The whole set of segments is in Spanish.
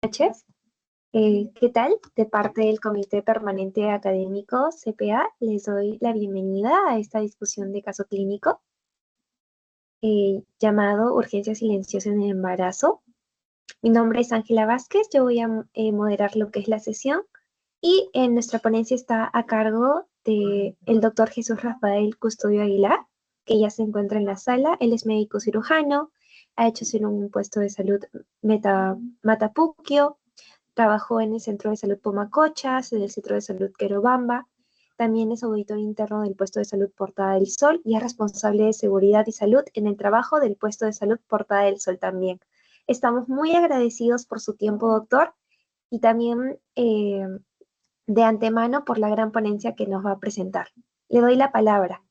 Noches. ¿Qué tal? De parte del Comité Permanente Académico CPA, les doy la bienvenida a esta discusión de caso clínico llamado Urgencia silenciosa en el embarazo. Mi nombre es Ángela Vázquez, yo voy a moderar lo que es la sesión y en nuestra ponencia está a cargo de el doctor Jesús Rafael Custodio Aguilar, que ya se encuentra en la sala. Él es médico cirujano, ha hecho un puesto de salud Matapuquio. Trabajó en el Centro de Salud Pumacochas, en el Centro de Salud Querobamba. También es auditor interno del puesto de salud Portada del Sol y es responsable de seguridad y salud en el trabajo del puesto de salud Portada del Sol también. Estamos muy agradecidos por su tiempo, doctor, y también de antemano por la gran ponencia que nos va a presentar. Le doy la palabra.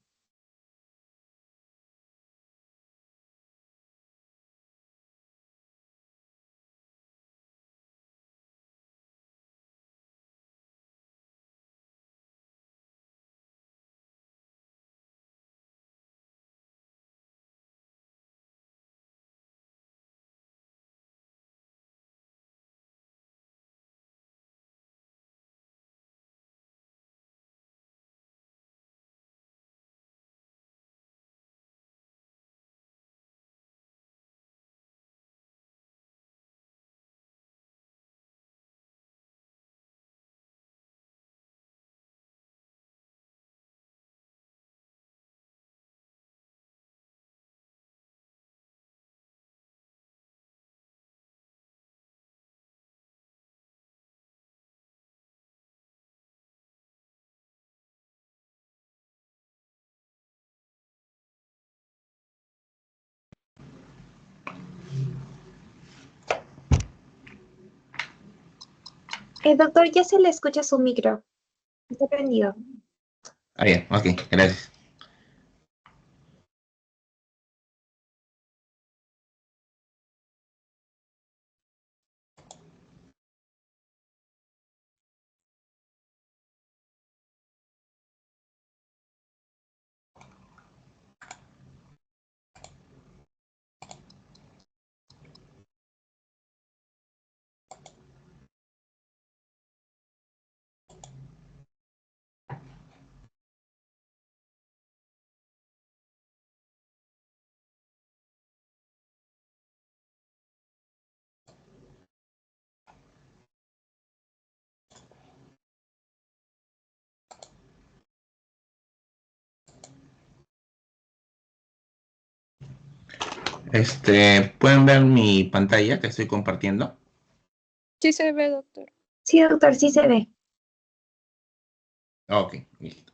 Doctor, ya se le escucha su micro. Está prendido. Ah, bien, ok, gracias. ¿Pueden ver mi pantalla que estoy compartiendo? Sí se ve, doctor. Sí, doctor, sí se ve. Ok, listo.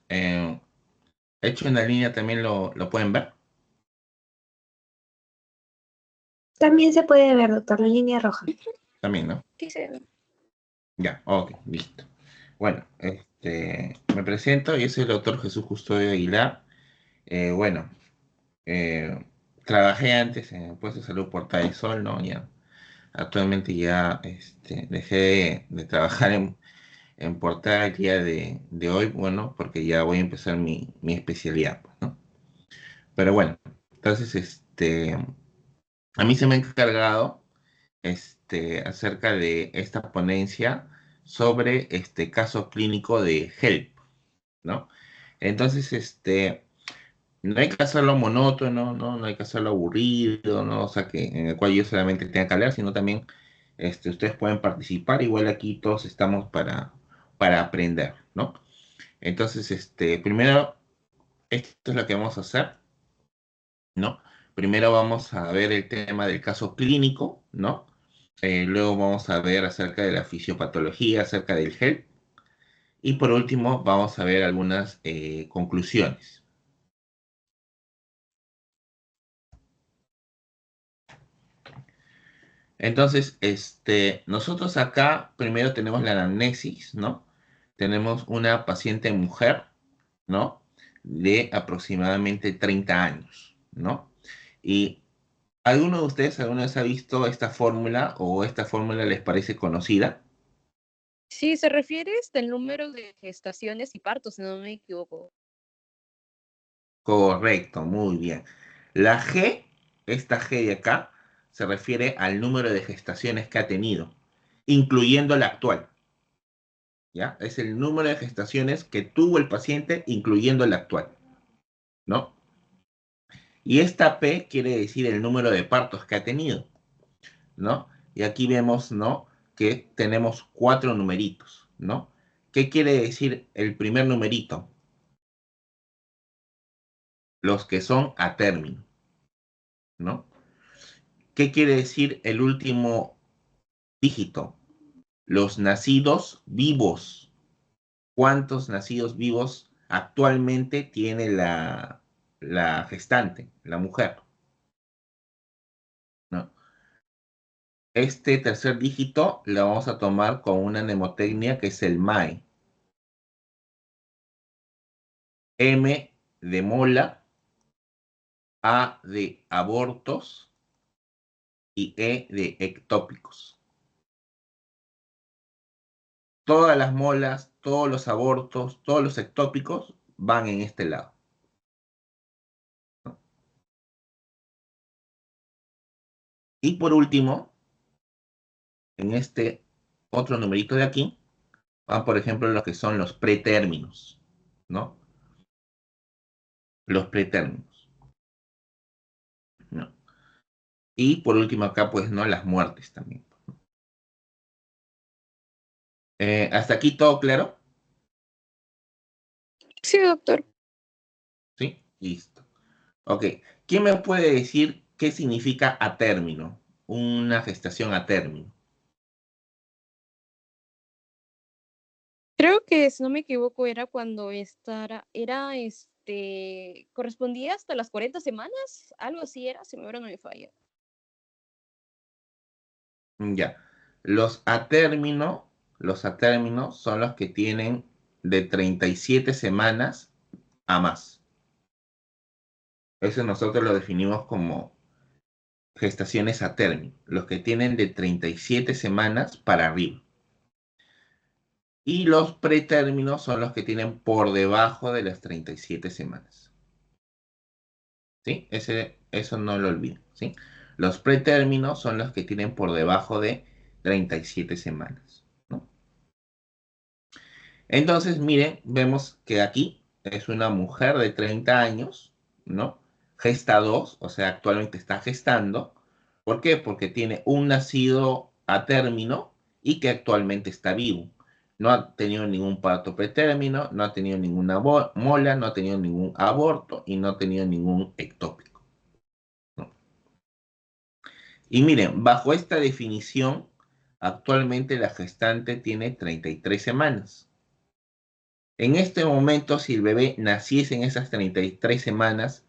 Hecho en la línea también lo pueden ver. También se puede ver, doctor, la línea roja. También, ¿no? Sí se ve. Ya, ok, listo. Bueno, me presento, yo soy el doctor Jesús Custodio Aguilar. Bueno, eh, trabajé antes en el puesto de salud Puerta del Sol, ¿no? Ya, actualmente ya dejé de trabajar en Portada el día de hoy, bueno, porque ya voy a empezar mi especialidad, pues, ¿no? Pero bueno, entonces, a mí se me ha encargado, acerca de esta ponencia sobre este caso clínico de HELP, ¿no? Entonces, no hay que hacerlo monótono, ¿no? No hay que hacerlo aburrido, ¿no? O sea, que en el cual yo solamente tenga que hablar, sino también, ustedes pueden participar. Igual aquí todos estamos para aprender, ¿no? Entonces, primero, esto es lo que vamos a hacer, ¿no? Primero vamos a ver el tema del caso clínico, ¿no? Luego vamos a ver acerca de la fisiopatología, acerca del HELP. Y por último, vamos a ver algunas conclusiones. Entonces, nosotros acá primero tenemos la anamnesis, ¿no? Tenemos una paciente mujer, ¿no? De aproximadamente 30 años, ¿no? Y ¿alguno de ustedes alguna vez ha visto esta fórmula o esta fórmula les parece conocida? Sí, se refiere el número de gestaciones y partos, si no me equivoco. Correcto, muy bien. La G, esta G de acá, se refiere al número de gestaciones que ha tenido. incluyendo la actual. ¿Ya? Es el número de gestaciones que tuvo el paciente, incluyendo la actual, ¿no? Y esta P quiere decir el número de partos que ha tenido, ¿no? Y aquí vemos, ¿no?, que tenemos 4 numeritos, ¿no? ¿Qué quiere decir el primer numerito? Los que son a término, ¿no? ¿Qué quiere decir el último dígito? Los nacidos vivos. ¿Cuántos nacidos vivos actualmente tiene la gestante, la mujer? ¿No? Este tercer dígito lo vamos a tomar con una mnemotecnia que es el MAE. M de mola, A de abortos y E de ectópicos. Todas las molas, todos los abortos, todos los ectópicos van en este lado, ¿no? Y por último, en este otro numerito de aquí, van, por ejemplo, los que son los pretérminos, ¿no? Los pretérminos, ¿no? Y por último acá, pues, ¿no?, las muertes también. ¿Hasta aquí todo claro? Sí, doctor. ¿Sí? Listo. Ok. ¿Quién me puede decir qué significa a término? Una gestación a término. Creo que, si no me equivoco, era cuando correspondía hasta las 40 semanas, algo así era, si mi memoria no me falla. Ya. Los a término son los que tienen de 37 semanas a más. Eso nosotros lo definimos como gestaciones a término, los que tienen de 37 semanas para arriba. Y los pretérminos son los que tienen por debajo de las 37 semanas. ¿Sí? Eso no lo olviden, ¿sí? Los pretérminos son los que tienen por debajo de 37 semanas, ¿no? Entonces, miren, vemos que aquí es una mujer de 30 años, ¿no? Gesta 2, o sea, actualmente está gestando. ¿Por qué? Porque tiene un nacido a término y que actualmente está vivo. No ha tenido ningún parto pretérmino, no ha tenido ninguna mola, no ha tenido ningún aborto y no ha tenido ningún ectópico, ¿no? Y miren, bajo esta definición, actualmente la gestante tiene 33 semanas. En este momento, si el bebé naciese en esas 33 semanas,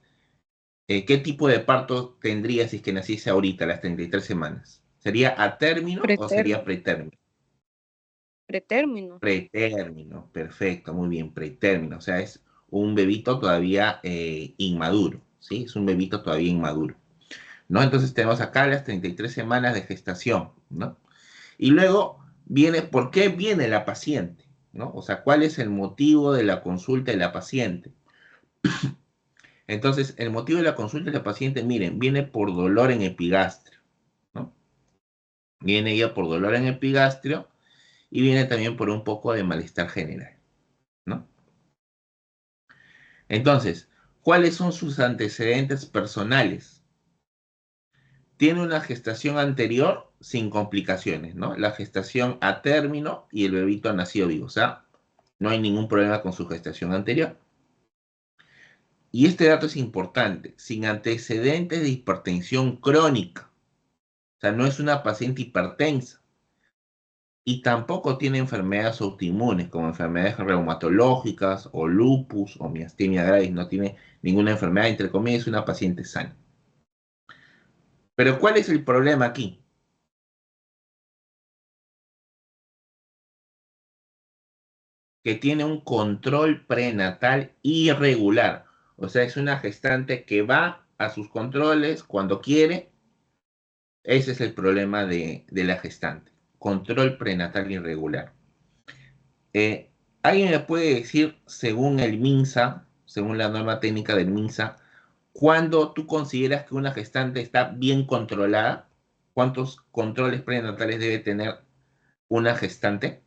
¿qué tipo de parto tendría si es que naciese ahorita, las 33 semanas? ¿Sería a término o sería Pretérmino. pretérmino? Pretérmino. Pretérmino, perfecto, muy bien, pretérmino. O sea, es un bebito todavía inmaduro, ¿sí? Es un bebito todavía inmaduro, ¿no? Entonces tenemos acá las 33 semanas de gestación, ¿no? Y luego viene, ¿por qué viene la paciente? ¿No? O sea, ¿cuál es el motivo de la consulta de la paciente? Entonces, el motivo de la consulta de la paciente, miren, viene por dolor en epigastrio, ¿no? Viene ella por dolor en epigastrio y viene también por un poco de malestar general, ¿no? Entonces, ¿cuáles son sus antecedentes personales? Tiene una gestación anterior sin complicaciones, ¿no? La gestación a término y el bebito ha nacido vivo, o sea, no hay ningún problema con su gestación anterior. Y este dato es importante, sin antecedentes de hipertensión crónica. O sea, no es una paciente hipertensa. Y tampoco tiene enfermedades autoinmunes, como enfermedades reumatológicas, o lupus, o miastenia gravis. No tiene ninguna enfermedad, entre comillas, es una paciente sana. Pero ¿cuál es el problema aquí? Que tiene un control prenatal irregular. O sea, es una gestante que va a sus controles cuando quiere. Ese es el problema de la gestante. Control prenatal irregular. Eh, ¿Alguien me puede decir, según el MINSA, según la norma técnica del MINSA, cuándo tú consideras que una gestante está bien controlada? ¿Cuántos controles prenatales debe tener una gestante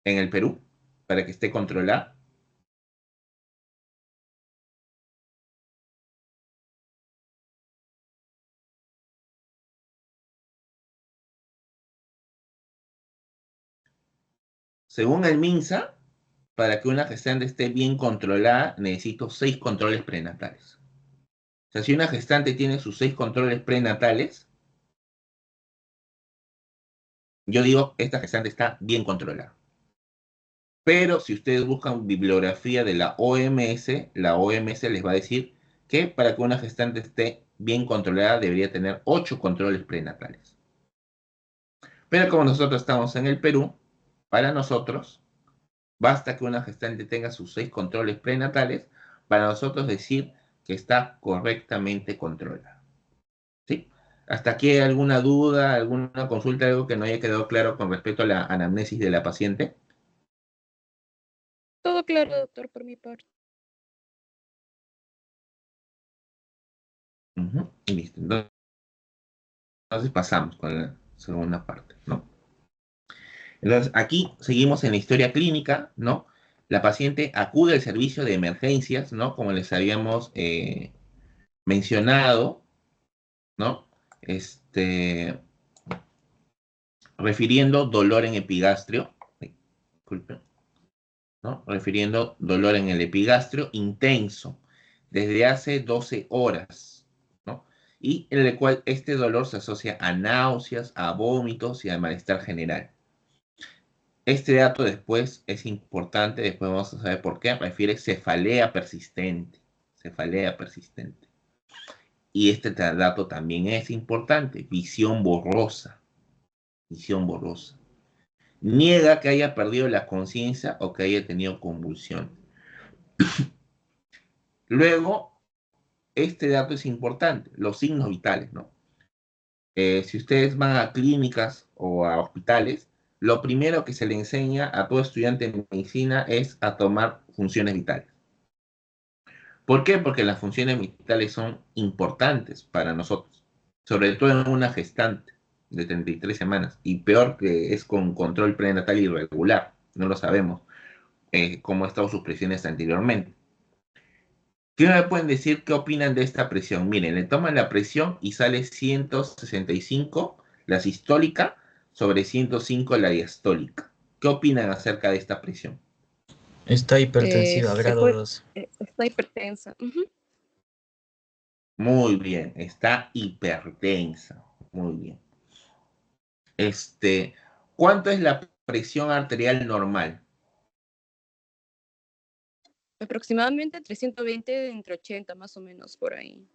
en el Perú para que esté controlada? Según el MINSA, para que una gestante esté bien controlada, necesito 6 controles prenatales. O sea, si una gestante tiene sus 6 controles prenatales, yo digo, esta gestante está bien controlada. Pero si ustedes buscan bibliografía de la OMS les va a decir que para que una gestante esté bien controlada debería tener 8 controles prenatales. Pero como nosotros estamos en el Perú, para nosotros basta que una gestante tenga sus 6 controles prenatales para nosotros decir que está correctamente controlada. ¿Sí? ¿Hasta aquí hay alguna duda, alguna consulta, algo que no haya quedado claro con respecto a la anamnesis de la paciente? Todo claro, doctor, por mi parte. Listo. Entonces pasamos con la segunda parte, ¿no? Entonces, aquí seguimos en la historia clínica, ¿no? La paciente acude al servicio de emergencias, ¿no? Como les habíamos mencionado, ¿no? Refiriendo dolor en epigastrio, disculpen, ¿no? Refiriendo dolor en el epigastrio intenso desde hace 12 horas, ¿no? Y en el cual este dolor se asocia a náuseas, a vómitos y a malestar general. Este dato después es importante, después vamos a saber por qué, refiere cefalea persistente, cefalea persistente. Y este dato también es importante, visión borrosa, visión borrosa. Niega que haya perdido la conciencia o que haya tenido convulsión. Luego, este dato es importante, los signos vitales, ¿no? Si ustedes van a clínicas o a hospitales, lo primero que se le enseña a todo estudiante de medicina es a tomar funciones vitales. ¿Por qué? Porque las funciones vitales son importantes para nosotros, sobre todo en una gestante de 33 semanas, y peor que es con control prenatal irregular, no lo sabemos cómo han estado sus presiones anteriormente. ¿Qué me pueden decir? ¿Qué opinan de esta presión? Miren, le toman la presión y sale 165 la sistólica sobre 105 la diastólica. ¿Qué opinan acerca de esta presión? Está hipertensiva, Se grado puede, 2. está hipertensa. Ujú. Muy bien, está hipertensa. Muy bien. ¿Cuánto es la presión arterial normal? Aproximadamente 320 entre 80, más o menos, por ahí.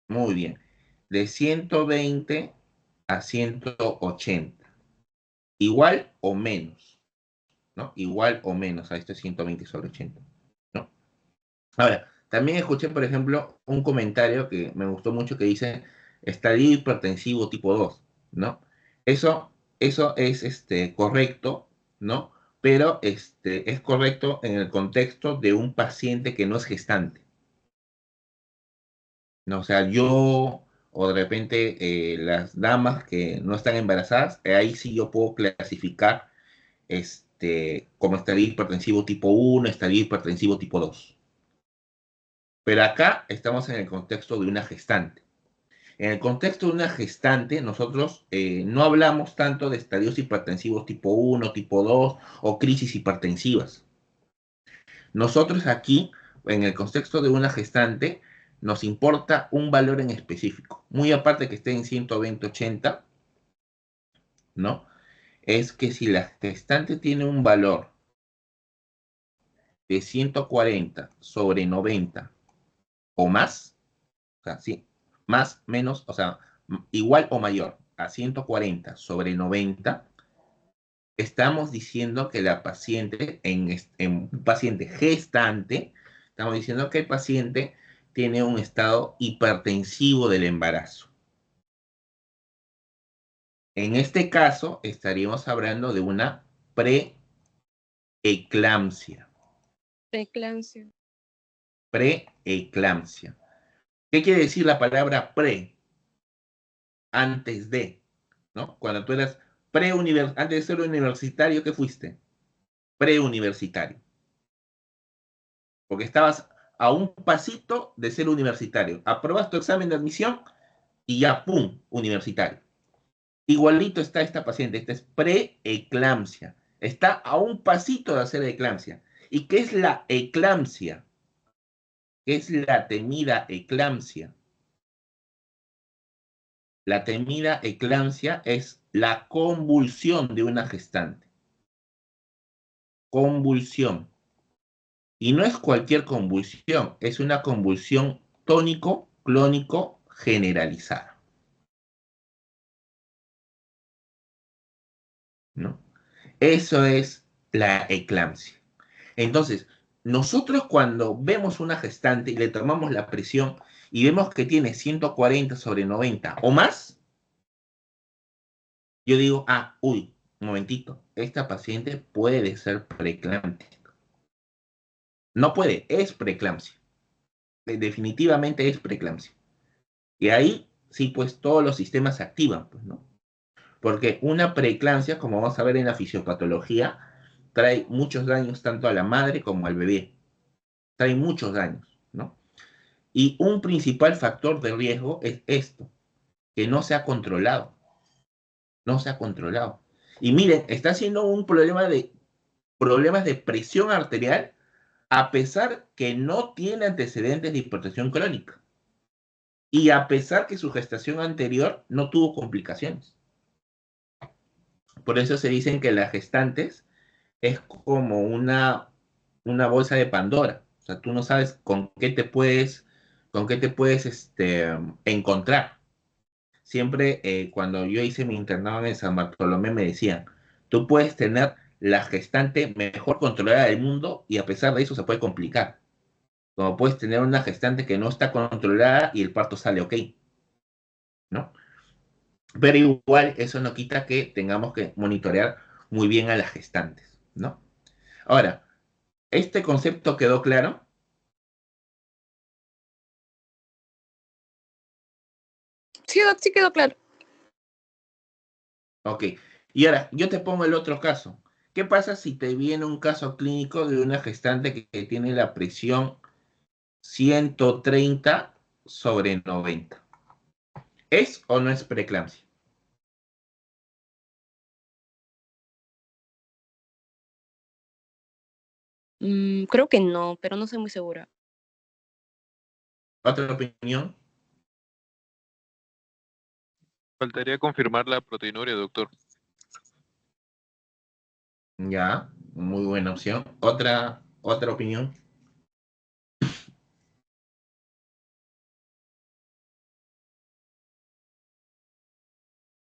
Muy bien. De 120 a 180. Igual o menos, ¿no? Igual o menos a esto es 120 sobre 80, ¿no? Ahora, también escuché, por ejemplo, un comentario que me gustó mucho que dice estadio hipertensivo tipo 2, ¿no? Eso es correcto, ¿no? Pero es correcto en el contexto de un paciente que no es gestante. ¿No? O sea, yo o de repente las damas que no están embarazadas, ahí sí yo puedo clasificar como estadio hipertensivo tipo 1, estadio hipertensivo tipo 2. Pero acá estamos en el contexto de una gestante. En el contexto de una gestante, nosotros no hablamos tanto de estadios hipertensivos tipo 1, tipo 2 o crisis hipertensivas. Nosotros aquí, en el contexto de una gestante, nos importa un valor en específico. Muy aparte que esté en 120-80, ¿no? Es que si la gestante tiene un valor de 140 sobre 90 o más, o sea, sí, más, menos, o sea, igual o mayor a 140 sobre 90, estamos diciendo que la paciente, en un paciente gestante, estamos diciendo que el paciente tiene un estado hipertensivo del embarazo. En este caso, estaríamos hablando de una preeclampsia. Preeclampsia. Preeclampsia. ¿Qué quiere decir la palabra pre? Antes de, ¿no? Cuando tú eras Antes de ser universitario, ¿qué fuiste? Preuniversitario. Porque estabas a un pasito de ser universitario. Aprobas tu examen de admisión y ya, ¡pum!, universitario. Igualito está esta paciente. Esta es preeclampsia. Está a un pasito de hacer eclampsia. ¿Y qué es la eclampsia? ¿Qué es la temida eclampsia? La temida eclampsia es la convulsión de una gestante. Convulsión. Y no es cualquier convulsión, es una convulsión tónico-clónico generalizada, ¿no? Eso es la eclampsia. Entonces, nosotros cuando vemos una gestante y le tomamos la presión y vemos que tiene 140/90 o más, yo digo, uy, un momentito, esta paciente puede ser preeclámptica. No puede, es preeclampsia. Definitivamente es preeclampsia. Y ahí sí, pues todos los sistemas se activan, pues, ¿no? Porque una preeclampsia, como vamos a ver en la fisiopatología, trae muchos daños tanto a la madre como al bebé. Trae muchos daños, ¿no? Y un principal factor de riesgo es esto, que no se ha controlado. No se ha controlado. Y miren, está siendo un problemas de presión arterial a pesar que no tiene antecedentes de hipertensión crónica. Y a pesar que su gestación anterior no tuvo complicaciones. Por eso se dicen que las gestantes es como una bolsa de Pandora. O sea, tú no sabes con qué te puedes encontrar. Siempre cuando yo hice mi internado en San Bartolomé me decían, tú puedes tener la gestante mejor controlada del mundo y a pesar de eso se puede complicar. Como puedes tener una gestante que no está controlada y el parto sale ok, ¿no? Pero igual eso no quita que tengamos que monitorear muy bien a las gestantes, ¿no? Ahora, ¿este concepto quedó claro? Sí, Doc, sí quedó claro. Ok. Y ahora, yo te pongo el otro caso. ¿Qué pasa si te viene un caso clínico de una gestante que tiene la presión 130/90? ¿Es o no es preeclampsia? Creo que no, pero no soy muy segura. ¿Otra opinión? Faltaría confirmar la proteinuria, doctor. Ya, muy buena opción. ¿Otra opinión?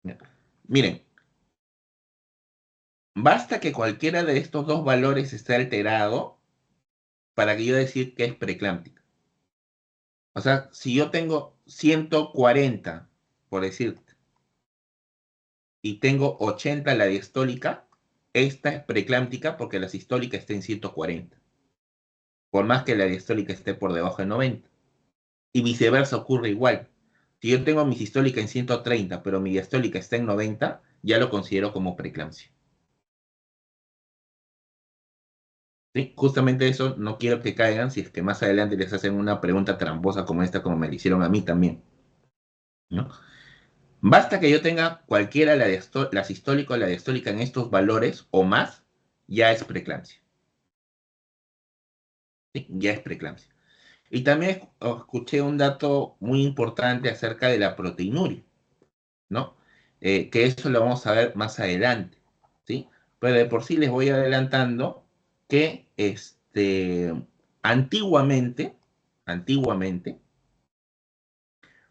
Ya. Miren, basta que cualquiera de estos dos valores esté alterado para que yo decir que es preeclámptica. O sea, si yo tengo 140, por decirte, y tengo 80 la diastólica, esta es preeclámptica porque la sistólica está en 140. Por más que la diastólica esté por debajo de 90. Y viceversa ocurre igual. Si yo tengo mi sistólica en 130, pero mi diastólica está en 90, ya lo considero como preeclampsia. ¿Sí? Justamente eso no quiero que caigan si es que más adelante les hacen una pregunta tramposa como esta, como me la hicieron a mí también, ¿no? Basta que yo tenga cualquiera la sistólica o la diastólica en estos valores o más, ya es preeclampsia. ¿Sí? Ya es preeclampsia. Y también escuché un dato muy importante acerca de la proteinuria, ¿no? Que eso lo vamos a ver más adelante, ¿sí? Pero de por sí les voy adelantando que antiguamente,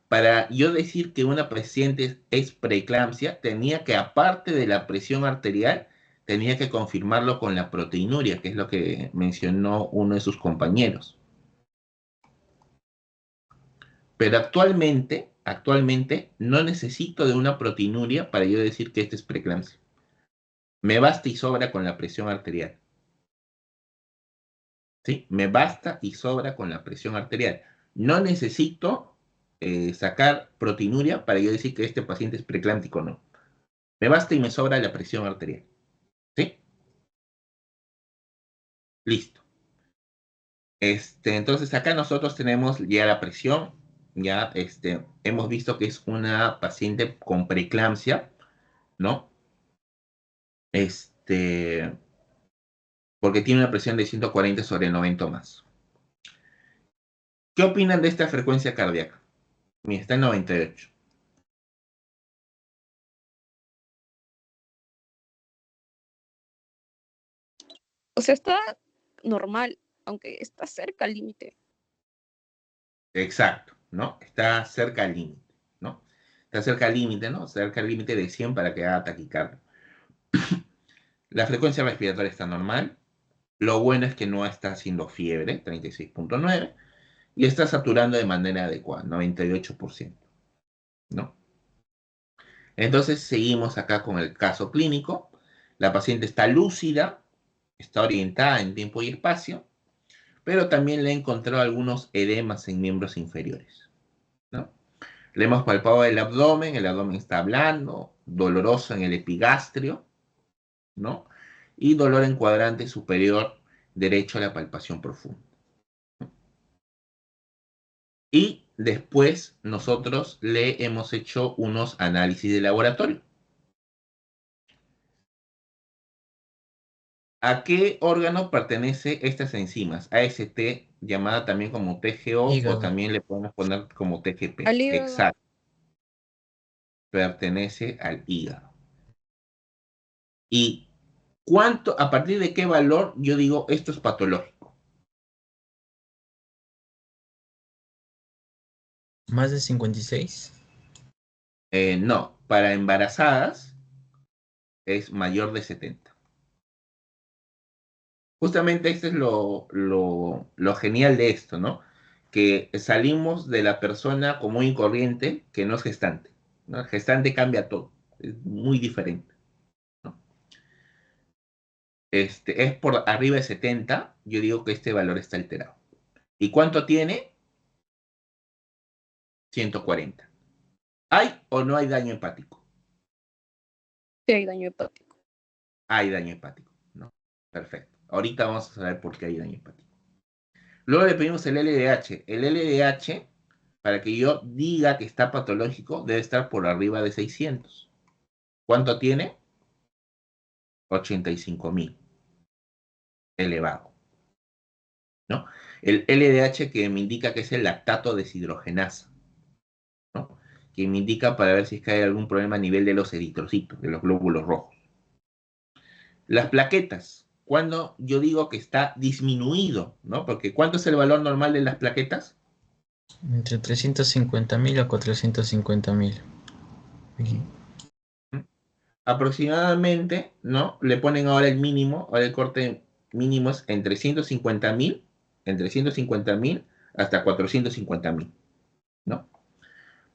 para yo decir que una paciente es preeclampsia, tenía que, aparte de la presión arterial, tenía que confirmarlo con la proteinuria, que es lo que mencionó uno de sus compañeros. Pero actualmente no necesito de una proteinuria para yo decir que este es preeclampsia. Me basta y sobra con la presión arterial. ¿Sí? Me basta y sobra con la presión arterial. No necesito sacar proteinuria para yo decir que este paciente es preeclámptico o no. Me basta y me sobra la presión arterial. ¿Sí? Listo. Entonces acá nosotros tenemos ya la presión, ya hemos visto que es una paciente con preeclampsia, ¿no? Porque tiene una presión de 140 sobre 90 o más. ¿Qué opinan de esta frecuencia cardíaca? Mira, está en 98. O sea, está normal, aunque está cerca al límite. Exacto, ¿no? Está cerca al límite, ¿no? Está cerca al límite, ¿no? Cerca al límite de 100 para que haga taquicardia. La frecuencia respiratoria está normal. Lo bueno es que no está haciendo fiebre, 36.9, y está saturando de manera adecuada, 98%, ¿no? Entonces seguimos acá con el caso clínico. La paciente está lúcida, está orientada en tiempo y espacio, pero también le he encontrado algunos edemas en miembros inferiores, ¿no? Le hemos palpado el abdomen está blando, doloroso en el epigastrio, ¿no? Y dolor en cuadrante superior derecho a la palpación profunda. Y después nosotros le hemos hecho unos análisis de laboratorio. ¿A qué órgano pertenece estas enzimas? AST, llamada también como TGO, o Hígado. también le podemos poner como TGP. Al hígado. Exacto. Pertenece al hígado. ¿Y a partir de qué valor yo digo esto es patológico? ¿Más de 56? No, para embarazadas es mayor de 70. Justamente esto es lo genial de esto, ¿no? Que salimos de la persona común y corriente que no es gestante, ¿no? El gestante cambia todo, es muy diferente, ¿no? Es por arriba de 70, yo digo que este valor está alterado. ¿Y cuánto tiene? 140. ¿Hay o no hay daño hepático? Sí, hay daño hepático. Hay daño hepático, ¿no? Perfecto. Ahorita vamos a saber por qué hay daño hepático. Luego le pedimos el LDH. El LDH, para que yo diga que está patológico, debe estar por arriba de 600. ¿Cuánto tiene? 85.000. Elevado, ¿no? El LDH que me indica que es el lactato deshidrogenasa, ¿no? Que me indica para ver si es que hay algún problema a nivel de los eritrocitos, de los glóbulos rojos. Las plaquetas, cuando yo digo que está disminuido, ¿no? Porque ¿cuánto es el valor normal de las plaquetas? Entre 350.000 a 450.000. Aproximadamente, ¿no? Le ponen ahora el mínimo, ahora el corte mínimo es entre 150.000 hasta 450.000, ¿no?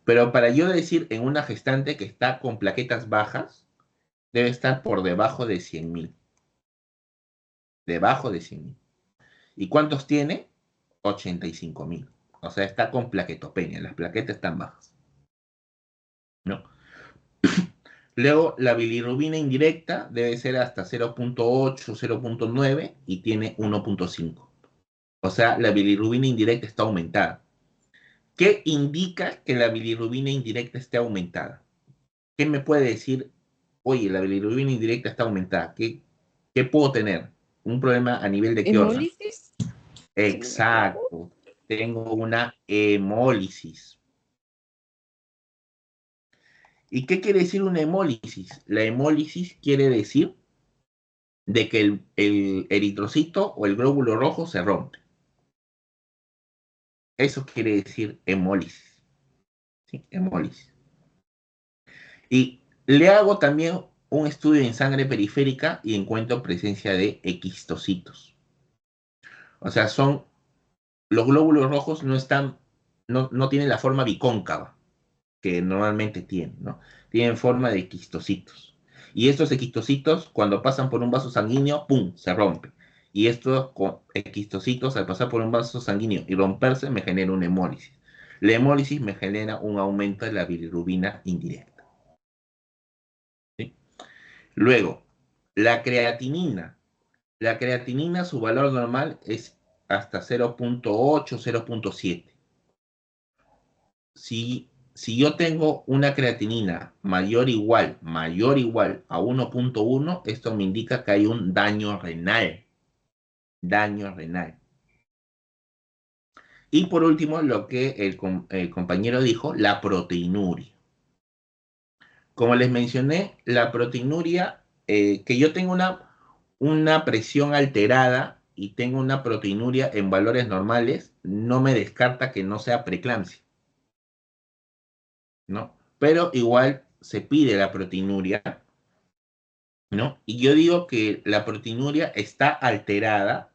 Pero para yo decir en una gestante que está con plaquetas bajas, debe estar por debajo de 100.000. Debajo de 100.000. ¿Y cuántos tiene? 85.000. O sea, está con plaquetopenia. Las plaquetas están bajas, ¿no? Luego, la bilirrubina indirecta debe ser hasta 0.8, 0.9 y tiene 1.5. O sea, la bilirrubina indirecta está aumentada. ¿Qué indica que la bilirrubina indirecta esté aumentada? ¿Qué me puede decir? Oye, la bilirrubina indirecta está aumentada. ¿Qué puedo tener? ¿Un problema a nivel de qué órgano? Hemólisis, si no me equivoco. Exacto. Tengo una hemólisis. ¿Y qué quiere decir una hemólisis? La hemólisis quiere decir de que el eritrocito o el glóbulo rojo se rompe. Eso quiere decir hemólisis. ¿Sí? Hemólisis. Y le hago también un estudio en sangre periférica y encuentro presencia de equistocitos. O sea, los glóbulos rojos no tienen la forma bicóncava que normalmente tienen, ¿no? Tienen forma de quistocitos. Y estos equistocitos, cuando pasan por un vaso sanguíneo, ¡pum!, se rompen. Y estos equistocitos, al pasar por un vaso sanguíneo y romperse, me genera una hemólisis. La hemólisis me genera un aumento de la bilirrubina indirecta. ¿Sí? Luego, la creatinina. La creatinina, su valor normal es hasta 0.8, 0.7. Si yo tengo una creatinina mayor o igual a 1.1, esto me indica que hay un daño renal. Daño renal. Y por último, lo que el compañero dijo, la proteinuria. Como les mencioné, la proteinuria, que yo tengo una presión alterada y tengo una proteinuria en valores normales, no me descarta que no sea preeclampsia, ¿no? Pero igual se pide la proteinuria, ¿no? Y yo digo que la proteinuria está alterada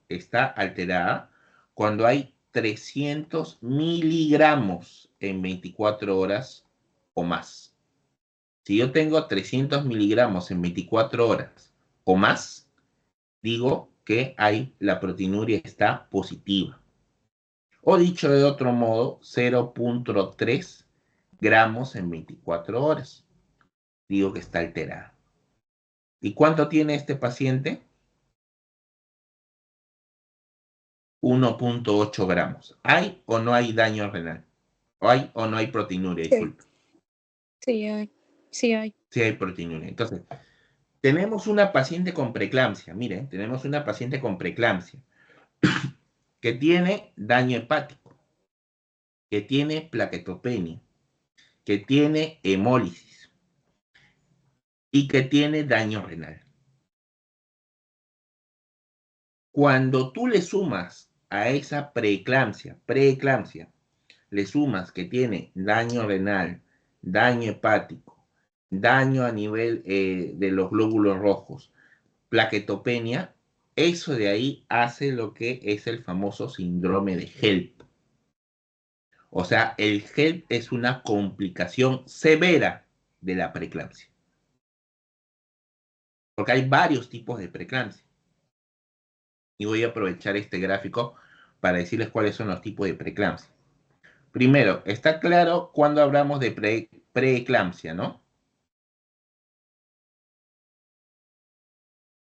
cuando hay 300 miligramos en 24 horas o más. Si yo tengo 300 miligramos en 24 horas o más, digo que la proteinuria está positiva. O dicho de otro modo, 0.3 gramos en 24 horas. Digo que está alterada. ¿Y cuánto tiene este paciente? 1.8 gramos. ¿Hay o no hay daño renal? ¿Hay o no hay proteinuria? Sí, Disculpe. sí hay. Sí hay. Sí hay proteinuria. Entonces, tenemos una paciente con preeclampsia. Miren, tenemos una paciente con preeclampsia que tiene daño hepático, que tiene plaquetopenia, que tiene hemólisis y que tiene daño renal. Cuando tú le sumas a esa preeclampsia, le sumas que tiene daño renal, daño hepático, daño a nivel de los glóbulos rojos, plaquetopenia, eso de ahí hace lo que es el famoso síndrome de HELP. O sea, el HELP es una complicación severa de la preeclampsia. Porque hay varios tipos de preeclampsia. Y voy a aprovechar este gráfico para decirles cuáles son los tipos de preeclampsia. Primero, está claro cuando hablamos de preeclampsia, ¿no?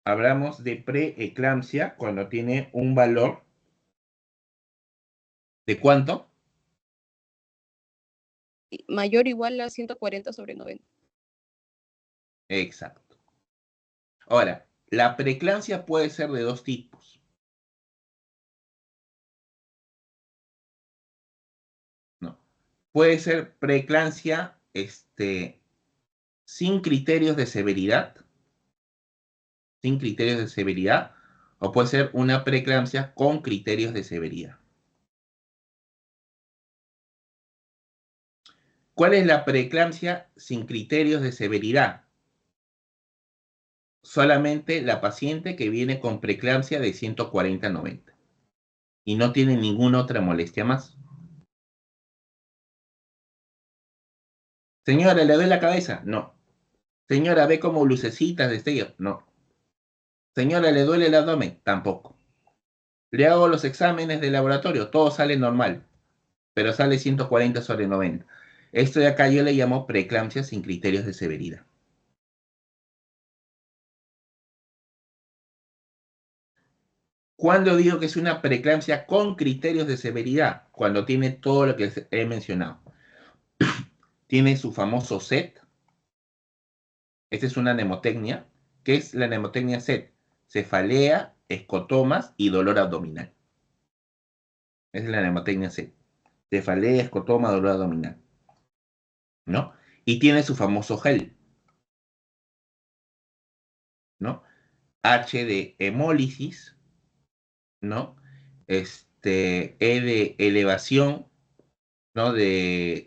Hablamos de preeclampsia cuando tiene un valor ¿de cuánto? Mayor o igual a 140/90. Exacto. Ahora, la preeclampsia puede ser de dos tipos. ¿No? Puede ser preeclampsia sin criterios de severidad, o puede ser una preeclampsia con criterios de severidad. ¿Cuál es la preeclampsia sin criterios de severidad? Solamente la paciente que viene con preeclampsia de 140/90 y no tiene ninguna otra molestia más. Señora, ¿le duele la cabeza? No. Señora, ¿ve como lucecitas, destellos? No. Señora, ¿le duele el abdomen? Tampoco. Le hago los exámenes de laboratorio, todo sale normal, pero sale 140/90. Esto de acá yo le llamo preeclampsia sin criterios de severidad. ¿Cuándo digo que es una preeclampsia con criterios de severidad? Cuando tiene todo lo que he mencionado. Tiene su famoso SET. Esta es una nemotecnia. ¿Qué es la nemotecnia SET? Cefalea, escotomas y dolor abdominal. Esa es la nemotecnia SET. Cefalea, escotoma, dolor abdominal. ¿No? Y tiene su famoso gel. ¿No? H de hemólisis, ¿no? E de elevación, ¿no? De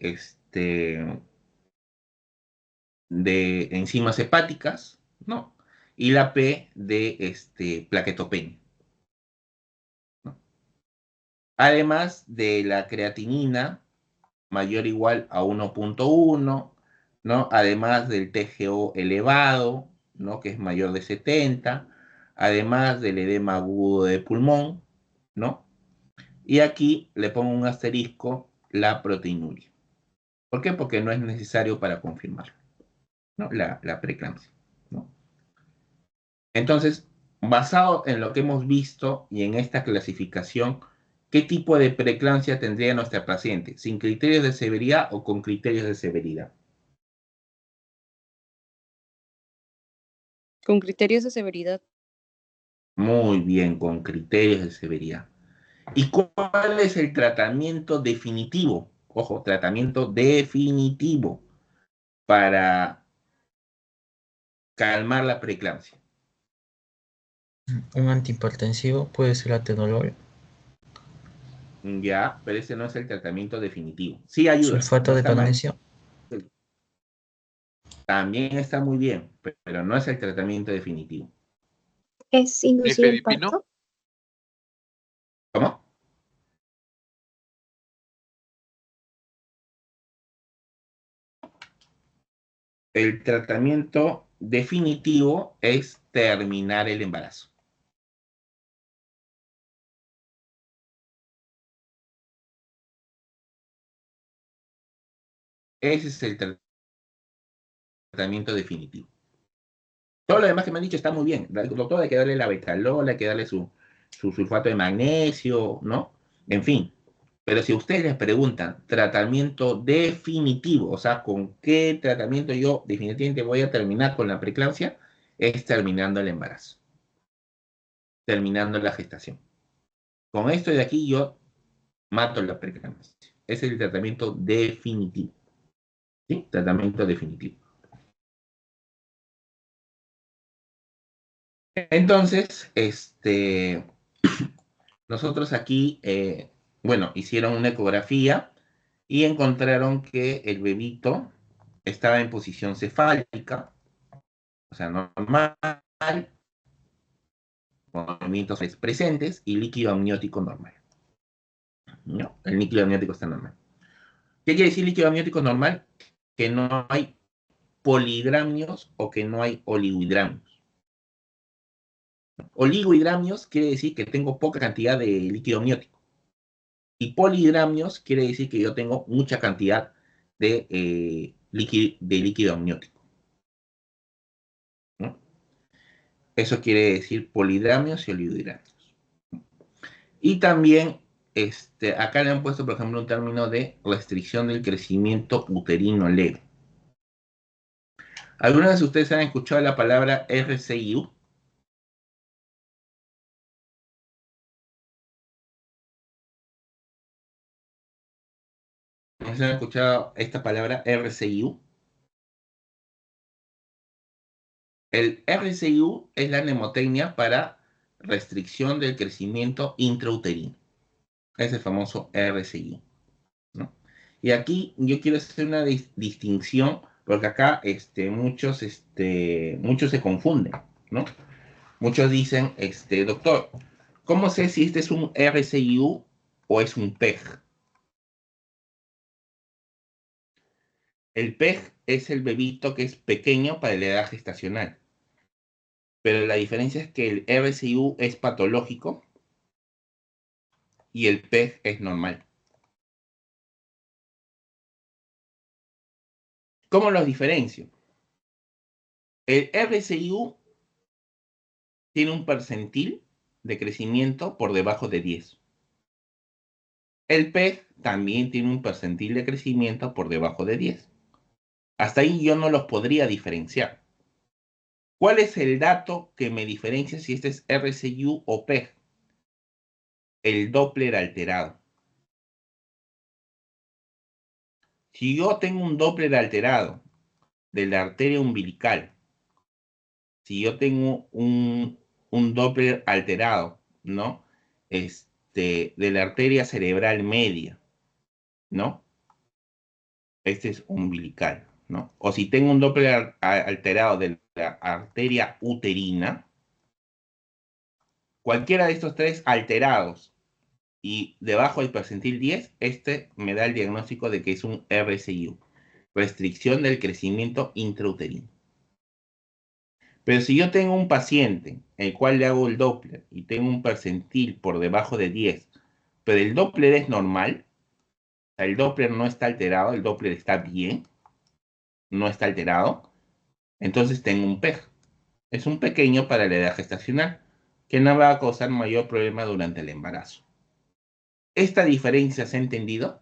enzimas hepáticas, ¿no? Y la P de plaquetopenia, ¿no? Además de la creatinina mayor o igual a 1.1, ¿no? Además del TGO elevado, ¿no? Que es mayor de 70, además del edema agudo de pulmón, ¿no? Y aquí le pongo un asterisco, la proteinuria. ¿Por qué? Porque no es necesario para confirmarlo, ¿no? La preeclampsia, ¿no? Entonces, basado en lo que hemos visto y en esta clasificación, ¿qué tipo de preeclampsia tendría nuestra paciente? ¿Sin criterios de severidad o con criterios de severidad? Con criterios de severidad. Muy bien, con criterios de severidad. ¿Y cuál es el tratamiento definitivo? Ojo, tratamiento definitivo para calmar la preeclampsia. Un antihipertensivo puede ser atenolol. Ya, pero ese no es el tratamiento definitivo. Sí ayuda, Sulfato no de está mal. magnesio. También está muy bien, pero no es el tratamiento definitivo. ¿Es inducir el Nifedipino. parto? ¿Cómo? El tratamiento definitivo es terminar el embarazo. Ese es el tratamiento definitivo. Todo lo demás que me han dicho está muy bien. Doctor, hay que darle la betalol, hay que darle su sulfato de magnesio, ¿no? En fin. Pero si ustedes les preguntan tratamiento definitivo, o sea, ¿con qué tratamiento yo definitivamente voy a terminar con la preeclampsia? Es terminando el embarazo, terminando la gestación. Con esto de aquí yo mato la preeclampsia. Ese es el tratamiento definitivo. ¿Sí? Tratamiento definitivo. Entonces, nosotros aquí, bueno, hicieron una ecografía y encontraron que el bebito estaba en posición cefálica, o sea, normal, con movimientos presentes y líquido amniótico normal. ¿No? El líquido amniótico está normal. ¿Qué quiere decir líquido amniótico normal? Que no hay polihidramios o que no hay oligohidramios. Oligohidramios quiere decir que tengo poca cantidad de líquido amniótico. Y polihidramios quiere decir que yo tengo mucha cantidad de líquido amniótico, ¿no? Eso quiere decir polihidramios y oligohidramios. Y también acá le han puesto, por ejemplo, un término de restricción del crecimiento uterino leve. ¿Algunas de ustedes han escuchado la palabra RCIU? ¿Han escuchado esta palabra RCIU? El RCIU es la mnemotecnia para restricción del crecimiento intrauterino. Es el famoso RCIU, ¿no? Y aquí yo quiero hacer una distinción, porque acá muchos se confunden, ¿no? Muchos dicen, doctor, ¿cómo sé si este es un RCIU o es un PEG? El PEG es el bebito que es pequeño para la edad gestacional. Pero la diferencia es que el RCIU es patológico y el PEG es normal. ¿Cómo los diferencio? El RCIU tiene un percentil de crecimiento por debajo de 10. El PEG también tiene un percentil de crecimiento por debajo de 10. Hasta ahí yo no los podría diferenciar. ¿Cuál es el dato que me diferencia si este es RCIU o PEG? El Doppler alterado. Si yo tengo un Doppler alterado de la arteria umbilical, si yo tengo un Doppler alterado, ¿no? De la arteria cerebral media, ¿no? Este es umbilical, ¿no? O si tengo un Doppler alterado de la arteria uterina, cualquiera de estos tres alterados y debajo del percentil 10, me da el diagnóstico de que es un RCIU, restricción del crecimiento intrauterino. Pero si yo tengo un paciente el cual le hago el Doppler y tengo un percentil por debajo de 10, pero el Doppler es normal, el Doppler no está alterado, el Doppler está bien, no está alterado, entonces tengo un PEG. es un pequeño para la edad gestacional, que no va a causar mayor problema durante el embarazo. ¿Esta diferencia se ha entendido?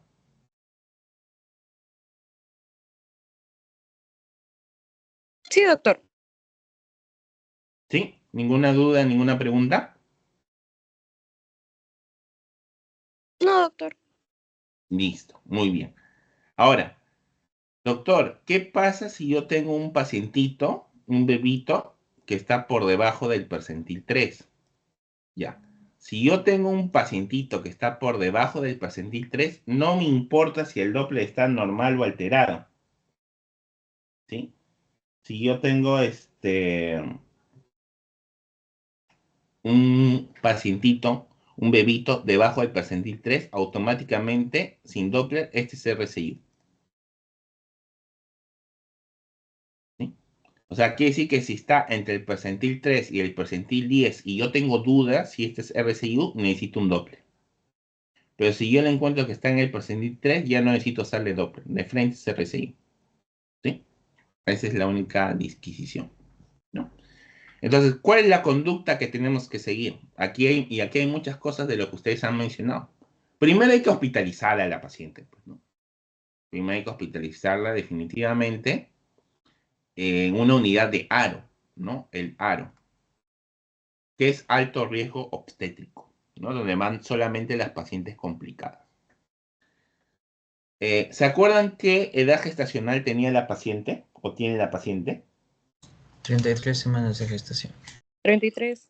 Sí, doctor. ¿Sí? ¿Ninguna duda, ninguna pregunta? No, doctor. Listo, muy bien. Ahora, doctor, ¿qué pasa si yo tengo un pacientito, un bebito, que está por debajo del percentil 3? Ya. Si yo tengo un pacientito que está por debajo del percentil 3, no me importa si el Doppler está normal o alterado. ¿Sí? Si yo tengo un pacientito, un bebito debajo del percentil 3, automáticamente, sin Doppler, este es RCI. ¿Sí? O sea, quiere decir que si está entre el percentil 3 y el percentil 10 y yo tengo dudas si este es RCIU, necesito un Doppler. Pero si yo le encuentro que está en el percentil 3, ya no necesito hacerle Doppler. De frente es RCIU. ¿Sí? Esa es la única disquisición, ¿no? Entonces, ¿cuál es la conducta que tenemos que seguir? Aquí hay muchas cosas de lo que ustedes han mencionado. Primero hay que hospitalizar a la paciente, pues, ¿no? Primero hay que hospitalizarla definitivamente en una unidad de ARO, ¿no? El ARO, que es alto riesgo obstétrico, ¿no? Donde van solamente las pacientes complicadas. ¿Se acuerdan qué edad gestacional tenía la paciente o tiene la paciente? 33 semanas de gestación. 33.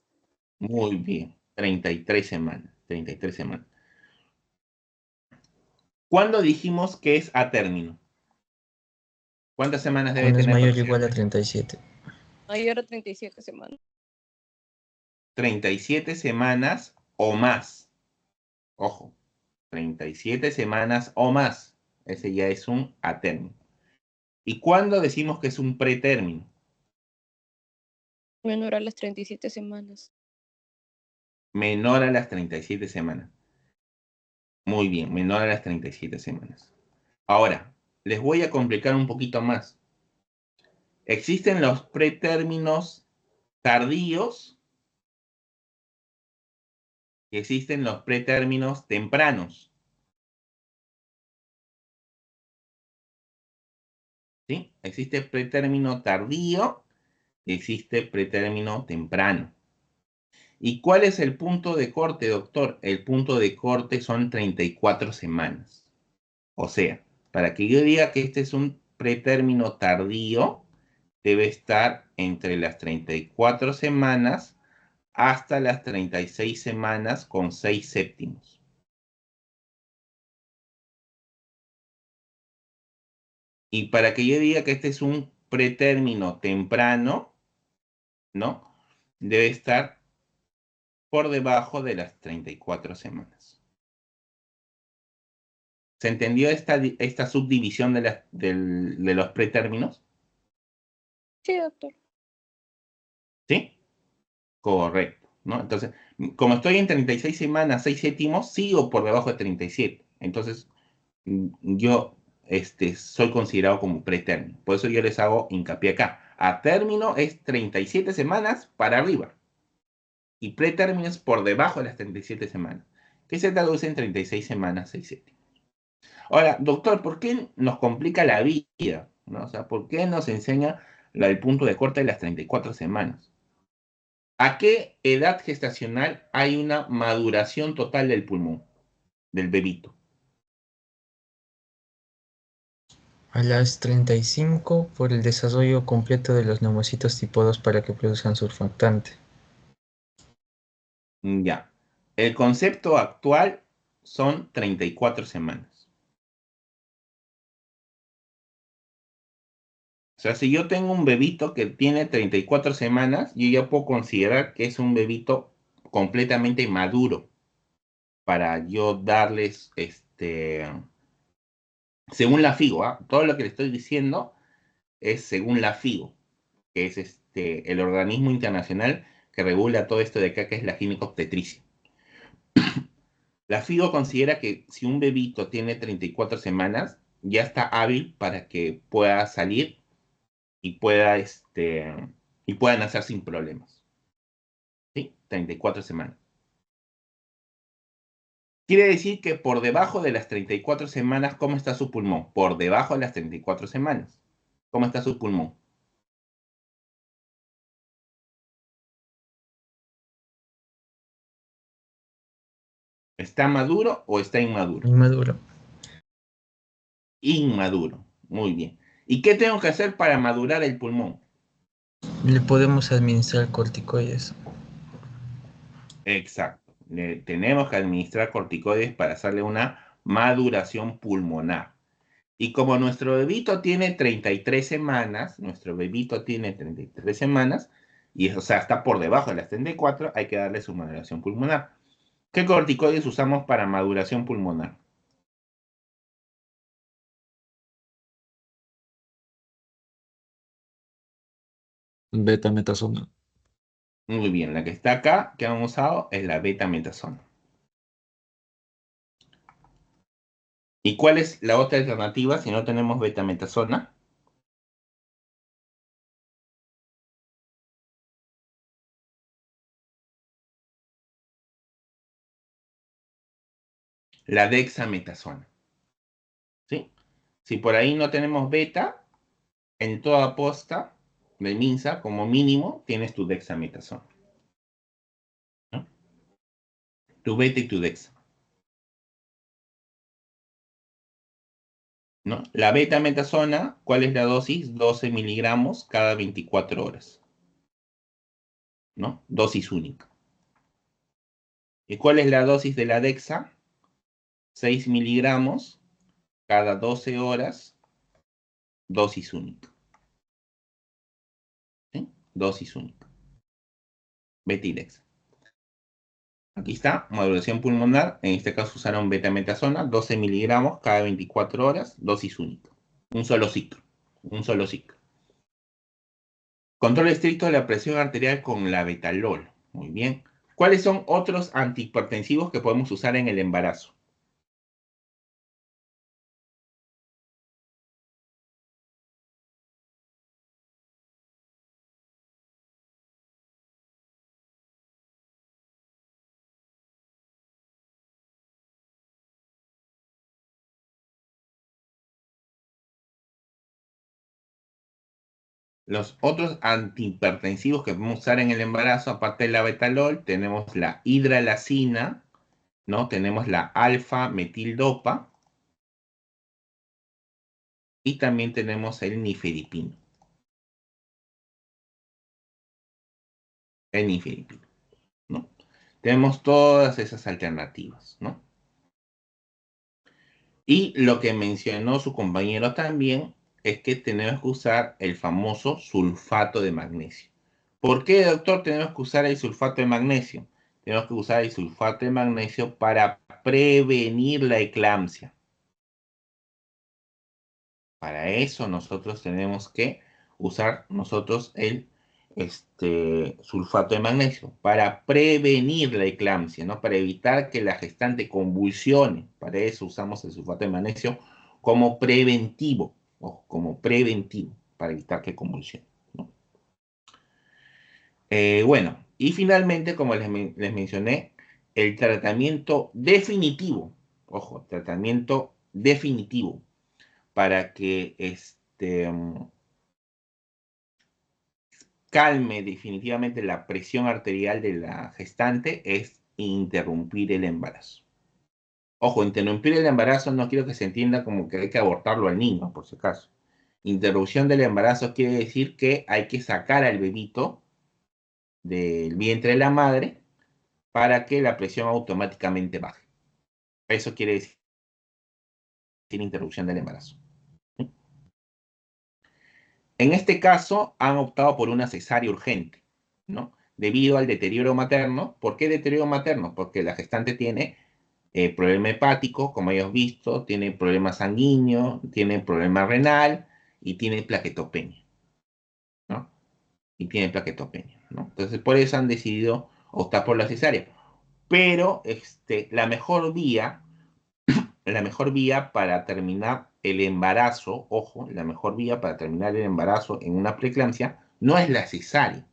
Muy bien, 33 semanas, 33 semanas. ¿Cuándo dijimos que es a término? ¿Cuántas semanas debe Cuando es tener mayor o para igual a 37. Mayor a 37 semanas. 37 semanas o más? Ojo, 37 semanas o más. Ese ya es un a término. ¿Y cuándo decimos que es un pretérmino? Menor a las 37 semanas. Menor a las 37 semanas. Muy bien, menor a las 37 semanas. Ahora, les voy a complicar un poquito más. Existen los pretérminos tardíos y existen los pretérminos tempranos. ¿Sí? Existe pretérmino tardío y existe pretérmino temprano. ¿Y cuál es el punto de corte, doctor? El punto de corte son 34 semanas. O sea, para que yo diga que este es un pretérmino tardío, debe estar entre las 34 semanas hasta las 36 semanas con 6 séptimos. Y para que yo diga que este es un pretérmino temprano, ¿no? Debe estar por debajo de las 34 semanas. ¿Se entendió esta subdivisión de los pretérminos? Sí, doctor. ¿Sí? Correcto, ¿no? Entonces, como estoy en 36 semanas, 6 séptimos, sigo por debajo de 37. Entonces, yo soy considerado como pretérmino. Por eso yo les hago hincapié acá. A término es 37 semanas para arriba. Y pretérmino es por debajo de las 37 semanas. Que se traduce en 36 semanas, 6 séptimos. Ahora, doctor, ¿por qué nos complica la vida? ¿No? O sea, ¿por qué nos enseña el punto de corte de las 34 semanas? ¿A qué edad gestacional hay una maduración total del pulmón, del bebito? A las 35 por el desarrollo completo de los neumocitos tipo 2 para que produzcan surfactante. Ya. El concepto actual son 34 semanas. O sea, si yo tengo un bebito que tiene 34 semanas, yo ya puedo considerar que es un bebito completamente maduro para yo darles, según la FIGO, ¿ah? Todo lo que le estoy diciendo es según la FIGO, que es el organismo internacional que regula todo esto de acá, que es la ginecobstetricia. La FIGO considera que si un bebito tiene 34 semanas, ya está hábil para que pueda salir y pueda, y pueda nacer sin problemas. ¿Sí? 34 semanas. Quiere decir que por debajo de las 34 semanas, ¿cómo está su pulmón? Por debajo de las 34 semanas. ¿Cómo está su pulmón? ¿Está maduro o está inmaduro? Inmaduro. Inmaduro. Muy bien. ¿Y qué tengo que hacer para madurar el pulmón? Le podemos administrar corticoides. Exacto. Le tenemos que administrar corticoides para hacerle una maduración pulmonar. Y como nuestro bebito tiene 33 semanas, y o sea, está por debajo de las 34, hay que darle su maduración pulmonar. ¿Qué corticoides usamos para maduración pulmonar? Betametasona. Muy bien, la que está acá, que han usado, es la betametasona. ¿Y cuál es la otra alternativa si no tenemos betametasona? La dexametasona. ¿Sí? Si por ahí no tenemos beta, en toda posta de Minsa, como mínimo, tienes tu dexametasona. ¿No? Tu beta y tu dexa. ¿No? La betametasona, ¿cuál es la dosis? 12 miligramos cada 24 horas. ¿No? Dosis única. ¿Y cuál es la dosis de la dexa? 6 miligramos cada 12 horas, dosis única. ¿Sí? Dosis única. Beta y dexa. Aquí está, maduración pulmonar. En este caso usaron betametasona, 12 miligramos cada 24 horas, dosis única. Un solo ciclo. Un solo ciclo. Control estricto de la presión arterial con la betalol. Muy bien. ¿Cuáles son otros antihipertensivos que podemos usar en el embarazo? Los otros antihipertensivos que podemos usar en el embarazo, aparte de la betalol, tenemos la hidralazina, ¿no? Tenemos la alfa-metildopa y también tenemos el nifedipino. El nifedipino, ¿no? Tenemos todas esas alternativas, ¿no? Y lo que mencionó su compañero también es que tenemos que usar el famoso sulfato de magnesio. ¿Por qué, doctor, tenemos que usar el sulfato de magnesio? Tenemos que usar el sulfato de magnesio para prevenir la eclampsia. Para eso nosotros tenemos que usar el sulfato de magnesio, para prevenir la eclampsia, ¿no? Para evitar que la gestante convulsione. Para eso usamos el sulfato de magnesio como preventivo, para evitar que convulsione, ¿no? Bueno, y finalmente, como les mencioné, el tratamiento definitivo, ojo, tratamiento definitivo para que calme definitivamente la presión arterial de la gestante es interrumpir el embarazo. Ojo, interrumpir el embarazo no quiero que se entienda como que hay que abortarlo al niño, por si acaso. Interrupción del embarazo quiere decir que hay que sacar al bebito del vientre de la madre para que la presión automáticamente baje. Eso quiere decir interrupción del embarazo. En este caso, han optado por una cesárea urgente, ¿no? Debido al deterioro materno. ¿Por qué deterioro materno? Porque la gestante tiene problema hepático, como hayas visto, tiene problema sanguíneo, tiene problema renal y tiene plaquetopenia, ¿no? ¿no? Entonces, por eso han decidido optar por la cesárea. Pero la mejor vía para terminar el embarazo, ojo, la mejor vía para terminar el embarazo en una preeclampsia no es la cesárea.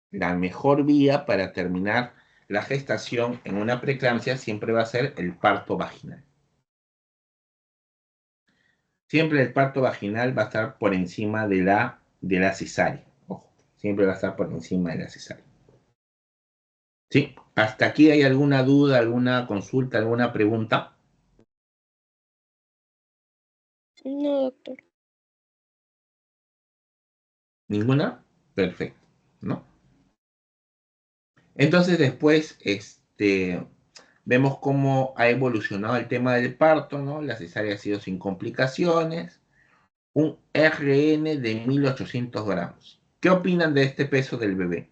La mejor vía para terminar la gestación en una preeclampsia siempre va a ser el parto vaginal. Siempre el parto vaginal va a estar por encima de la cesárea. Ojo, siempre va a estar por encima de la cesárea. ¿Sí? ¿Hasta aquí hay alguna duda, alguna consulta, alguna pregunta? No, doctor. ¿Ninguna? Perfecto, ¿no? Entonces después, vemos cómo ha evolucionado el tema del parto, ¿no? La cesárea ha sido sin complicaciones. Un RN de 1800 gramos. ¿Qué opinan de este peso del bebé?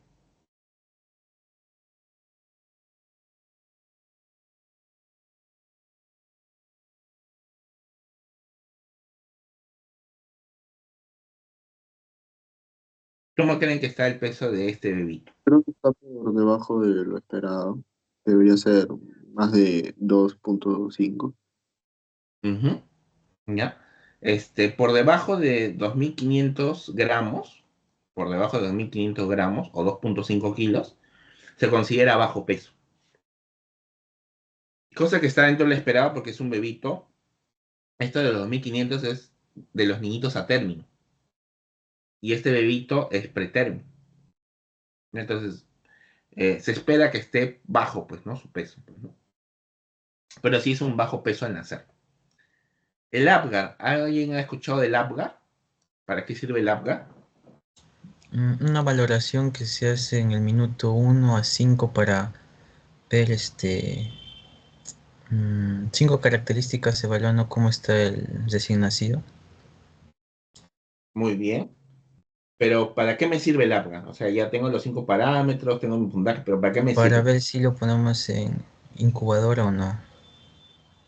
¿Cómo creen que está el peso de este bebito? Creo que está por debajo de lo esperado. Debería ser más de 2.5. Ujú, ¿ya? Por debajo de 2500 gramos, por debajo de 2500 gramos o 2.5 kilos, se considera bajo peso. Cosa que está dentro de lo esperado porque es un bebito. Esto de los 2500 es de los niñitos a término. Y este bebito es pretérmino. Entonces, se espera que esté bajo, pues, ¿no? Su peso, pues, ¿no? Pero sí es un bajo peso al nacer. El Apgar, ¿alguien ha escuchado del Apgar? ¿Para qué sirve el Apgar? Una valoración que se hace en el minuto 1 a 5 para ver 5 características evaluando cómo está el recién nacido. Muy bien. Pero ¿para qué me sirve el Apgar? O sea, ya tengo los 5 parámetros, tengo mi puntaje, pero ¿para qué me Para sirve? ver si lo ponemos en incubadora o no.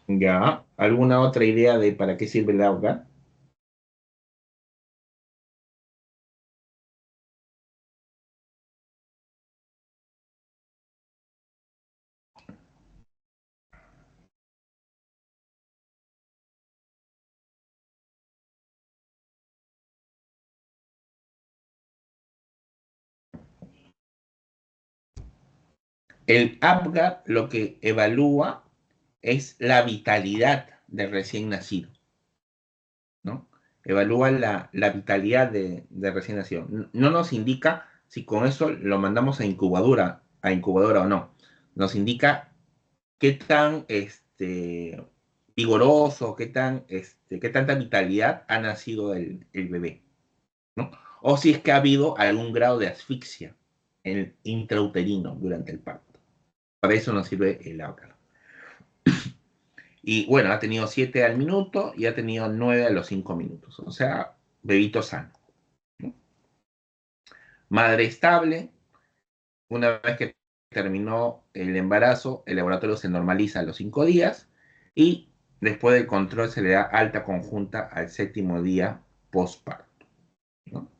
Ya. ¿Alguna otra idea de para qué sirve el Apgar? El Apgar lo que evalúa es la vitalidad del recién nacido, ¿no? Evalúa la vitalidad de recién nacido. No nos indica si con eso lo mandamos a incubadora o no. Nos indica qué tan vigoroso, qué tanta vitalidad ha nacido el bebé, ¿no? O si es que ha habido algún grado de asfixia intrauterino durante el parto. Para eso nos sirve el Apgar. Y bueno, ha tenido 7 al minuto y ha tenido 9 a los 5 minutos. O sea, bebito sano, ¿no? Madre estable. Una vez que terminó el embarazo, el laboratorio se normaliza a los 5 días y después del control se le da alta conjunta al 7.º día postparto, ¿no?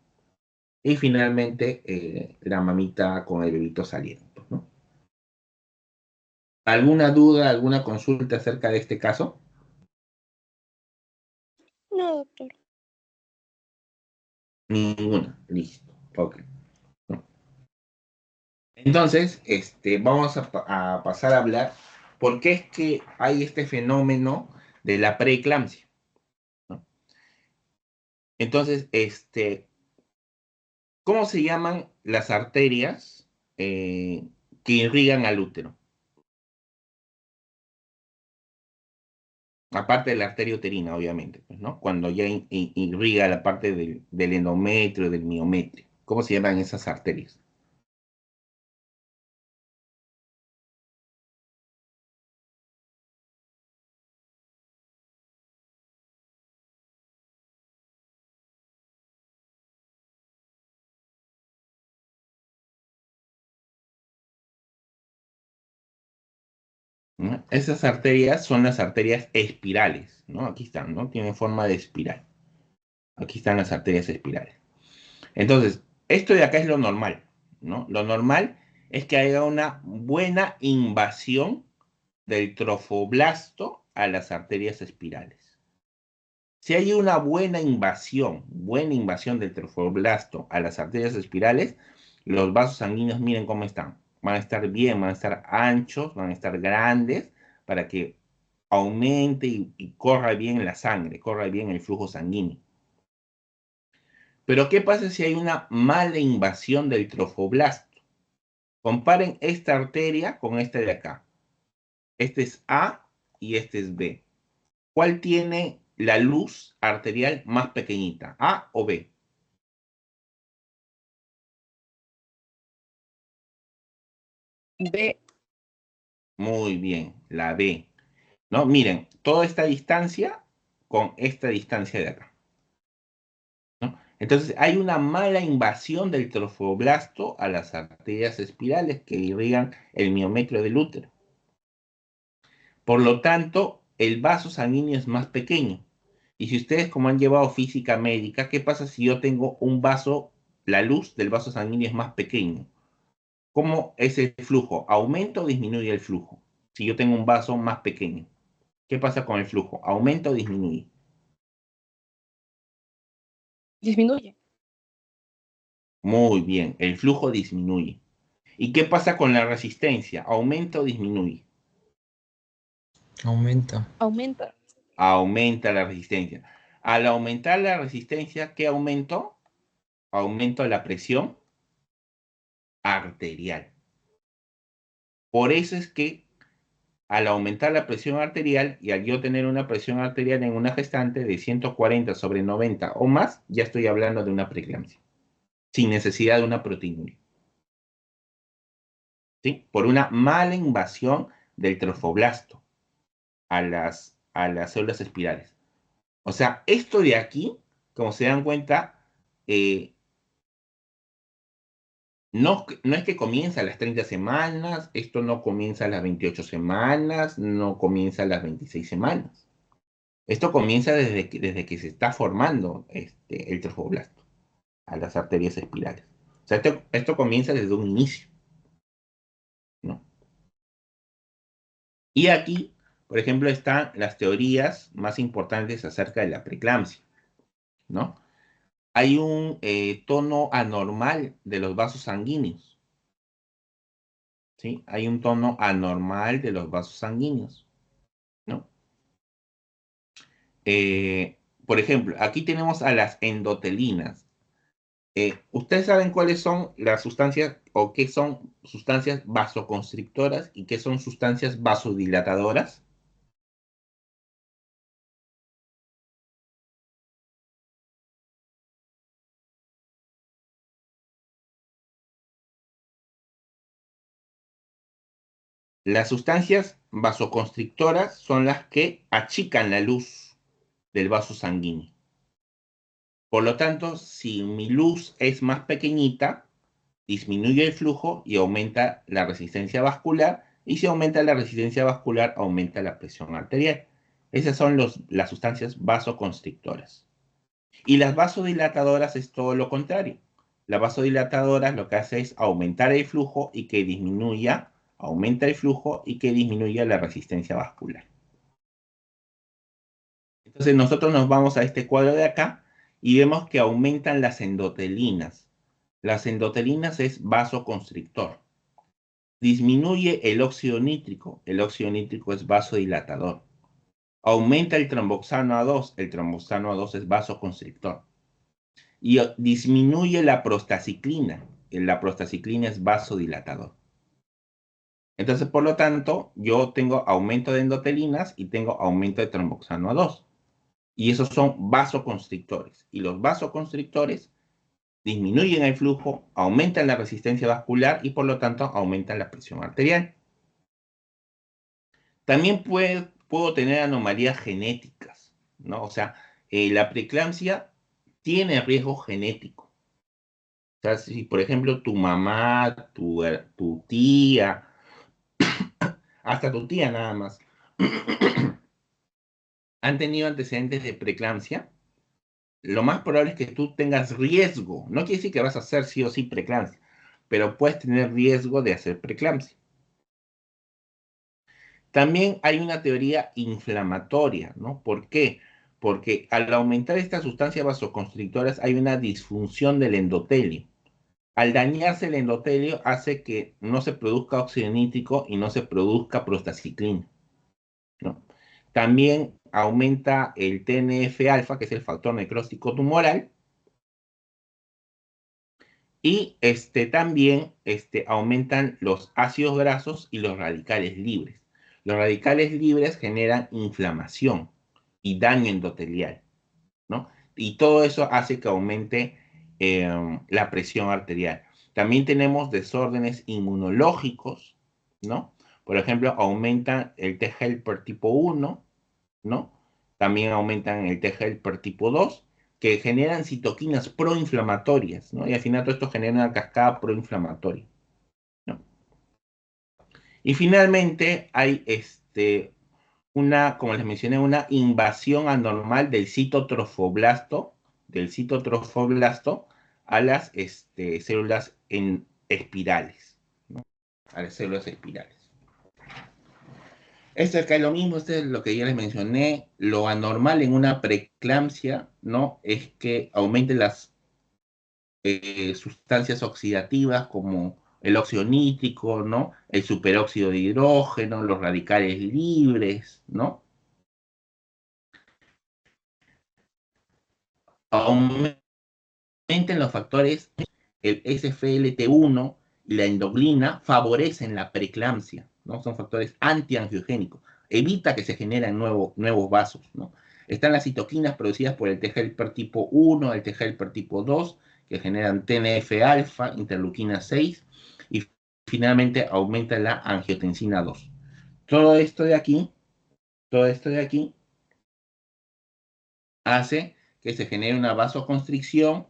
Y finalmente la mamita con el bebito saliendo, ¿no? ¿Alguna duda, alguna consulta acerca de este caso? No, doctor. Ninguna. Listo. Ok. ¿No? Entonces, vamos a pasar a hablar por qué es que hay este fenómeno de la preeclampsia, ¿no? Entonces, ¿cómo se llaman las arterias que irrigan al útero? Aparte de la arteria uterina, obviamente, pues, ¿no? Cuando ya irriga la parte del endometrio, del miometrio. ¿Cómo se llaman esas arterias? ¿No? Esas arterias son las arterias espirales, ¿no? Aquí están, ¿no? Tienen forma de espiral. Aquí están las arterias espirales. Entonces, esto de acá es lo normal, ¿no? Lo normal es que haya una buena invasión del trofoblasto a las arterias espirales. Si hay una buena invasión del trofoblasto a las arterias espirales, los vasos sanguíneos, miren cómo están. Van a estar bien, van a estar anchos, van a estar grandes, para que aumente y corra bien la sangre, corra bien el flujo sanguíneo. Pero ¿qué pasa si hay una mala invasión del trofoblasto? Comparen esta arteria con esta de acá. Este es A y este es B. ¿Cuál tiene la luz arterial más pequeñita? ¿A o B? B. Muy bien, la B. ¿No? Miren, toda esta distancia con esta distancia de acá. ¿No? Entonces, hay una mala invasión del trofoblasto a las arterias espirales que irrigan el miometrio del útero. Por lo tanto, el vaso sanguíneo es más pequeño. Y si ustedes, como han llevado física médica, ¿qué pasa si yo tengo un vaso, la luz del vaso sanguíneo es más pequeño? ¿Cómo es el flujo? ¿Aumenta o disminuye el flujo? Si yo tengo un vaso más pequeño, ¿qué pasa con el flujo? ¿Aumenta o disminuye? Disminuye. Muy bien, el flujo disminuye. ¿Y qué pasa con la resistencia? ¿Aumenta o disminuye? Aumenta. Aumenta. Aumenta la resistencia. Al aumentar la resistencia, ¿qué aumento? Aumento la presión arterial. Por eso es que al aumentar la presión arterial y al yo tener una presión arterial en una gestante de 140/90 o más, ya estoy hablando de una preeclampsia, sin necesidad de una proteinuria. ¿Sí? Por una mala invasión del trofoblasto a las células espirales. O sea, esto de aquí, como se dan cuenta, no es que comienza a las 30 semanas, esto no comienza a las 28 semanas, no comienza a las 26 semanas. Esto comienza desde que se está formando el trofoblasto a las arterias espirales. O sea, esto comienza desde un inicio, ¿no? Y aquí, por ejemplo, están las teorías más importantes acerca de la preeclampsia, ¿no? Hay un tono anormal de los vasos sanguíneos, ¿sí? Hay un tono anormal de los vasos sanguíneos, ¿no? Por ejemplo, aquí tenemos a las endotelinas. ¿Ustedes saben cuáles son las sustancias o qué son sustancias vasoconstrictoras y qué son sustancias vasodilatadoras? Las sustancias vasoconstrictoras son las que achican la luz del vaso sanguíneo. Por lo tanto, si mi luz es más pequeñita, disminuye el flujo y aumenta la resistencia vascular, y si aumenta la resistencia vascular, aumenta la presión arterial. Esas son las sustancias vasoconstrictoras. Y las vasodilatadoras es todo lo contrario. Las vasodilatadoras lo que hace es aumentar el flujo y que aumenta el flujo y que disminuya la resistencia vascular. Entonces nosotros nos vamos a este cuadro de acá y vemos que aumentan las endotelinas. Las endotelinas es vasoconstrictor. Disminuye el óxido nítrico. El óxido nítrico es vasodilatador. Aumenta el tromboxano A2. El tromboxano A2 es vasoconstrictor. Y disminuye la prostaciclina. La prostaciclina es vasodilatador. Entonces, por lo tanto, yo tengo aumento de endotelinas y tengo aumento de tromboxano A2. Y esos son vasoconstrictores. Y los vasoconstrictores disminuyen el flujo, aumentan la resistencia vascular y por lo tanto aumentan la presión arterial. También puedo tener anomalías genéticas, ¿no? O sea, la preeclampsia tiene riesgo genético. O sea, si por ejemplo tu mamá, tu tía, hasta tu tía nada más, han tenido antecedentes de preeclampsia, lo más probable es que tú tengas riesgo. No quiere decir que vas a hacer sí o sí preeclampsia, pero puedes tener riesgo de hacer preeclampsia. También hay una teoría inflamatoria, ¿no? ¿Por qué? Porque al aumentar estas sustancias vasoconstrictoras hay una disfunción del endotelio. Al dañarse el endotelio hace que no se produzca óxido nítrico y no se produzca prostaciclina, ¿no? También aumenta el TNF-alfa, que es el factor necrótico tumoral, y también aumentan los ácidos grasos y los radicales libres. Los radicales libres generan inflamación y daño endotelial, ¿no? Y todo eso hace que aumente la presión arterial. También tenemos desórdenes inmunológicos, ¿no? Por ejemplo, aumentan el T-helper tipo 1, ¿no? También aumentan el T-helper tipo 2, que generan citoquinas proinflamatorias, ¿no? Y al final todo esto genera una cascada proinflamatoria, ¿no? Y finalmente hay como les mencioné, una invasión anormal del citotrofoblasto a las células en espirales, ¿no? A las células espirales. Esto acá es lo mismo, esto es lo que ya les mencioné. Lo anormal en una preeclampsia, ¿no? Es que aumenten las sustancias oxidativas como el óxido nítrico, ¿no? El superóxido de hidrógeno, los radicales libres, ¿no? Aumenten los factores, el SFLT1 y la endoglina favorecen la preeclampsia, ¿no? Son factores antiangiogénicos. Evita que se generen nuevos vasos, ¿no? Están las citoquinas producidas por el T-helper tipo 1, el T-helper tipo 2, que generan TNF-alfa, interleuquina 6, y finalmente aumenta la angiotensina 2. Todo esto de aquí hace que se genere una vasoconstricción,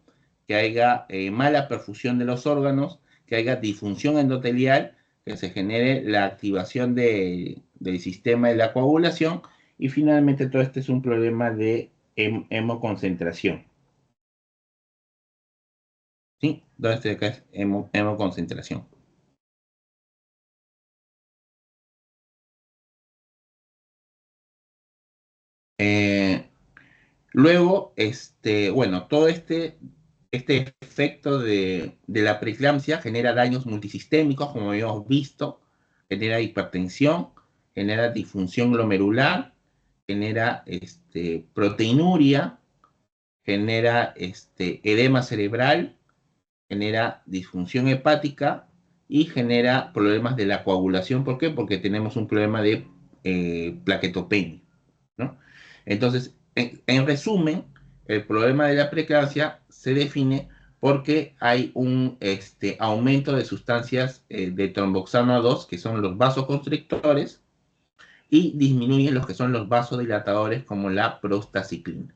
que haya mala perfusión de los órganos, que haya disfunción endotelial, que se genere la activación del sistema de la coagulación, y finalmente todo este es un problema de hemoconcentración. ¿Sí? Todo este de acá es hemoconcentración. Luego, bueno, todo este efecto de la preeclampsia genera daños multisistémicos, como habíamos visto, genera hipertensión, genera disfunción glomerular, genera proteinuria, genera edema cerebral, genera disfunción hepática y genera problemas de la coagulación. ¿Por qué? Porque tenemos un problema de plaquetopenia, ¿no? Entonces, en resumen, el problema de la preeclampsia se define porque hay un aumento de sustancias de tromboxano 2, que son los vasoconstrictores, y disminuyen los que son los vasodilatadores, como la prostaciclina.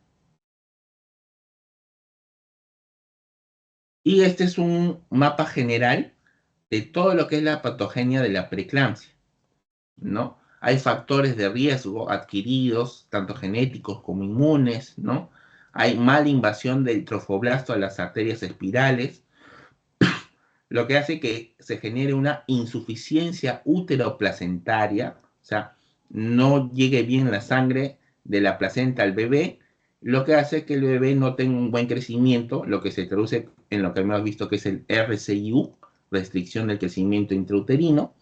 Y este es un mapa general de todo lo que es la patogenia de la preeclampsia, ¿no? Hay factores de riesgo adquiridos, tanto genéticos como inmunes, ¿no? Hay mala invasión del trofoblasto a las arterias espirales, lo que hace que se genere una insuficiencia úteroplacentaria, o sea, no llegue bien la sangre de la placenta al bebé, lo que hace que el bebé no tenga un buen crecimiento, lo que se traduce en lo que hemos visto que es el RCIU, restricción del crecimiento intrauterino,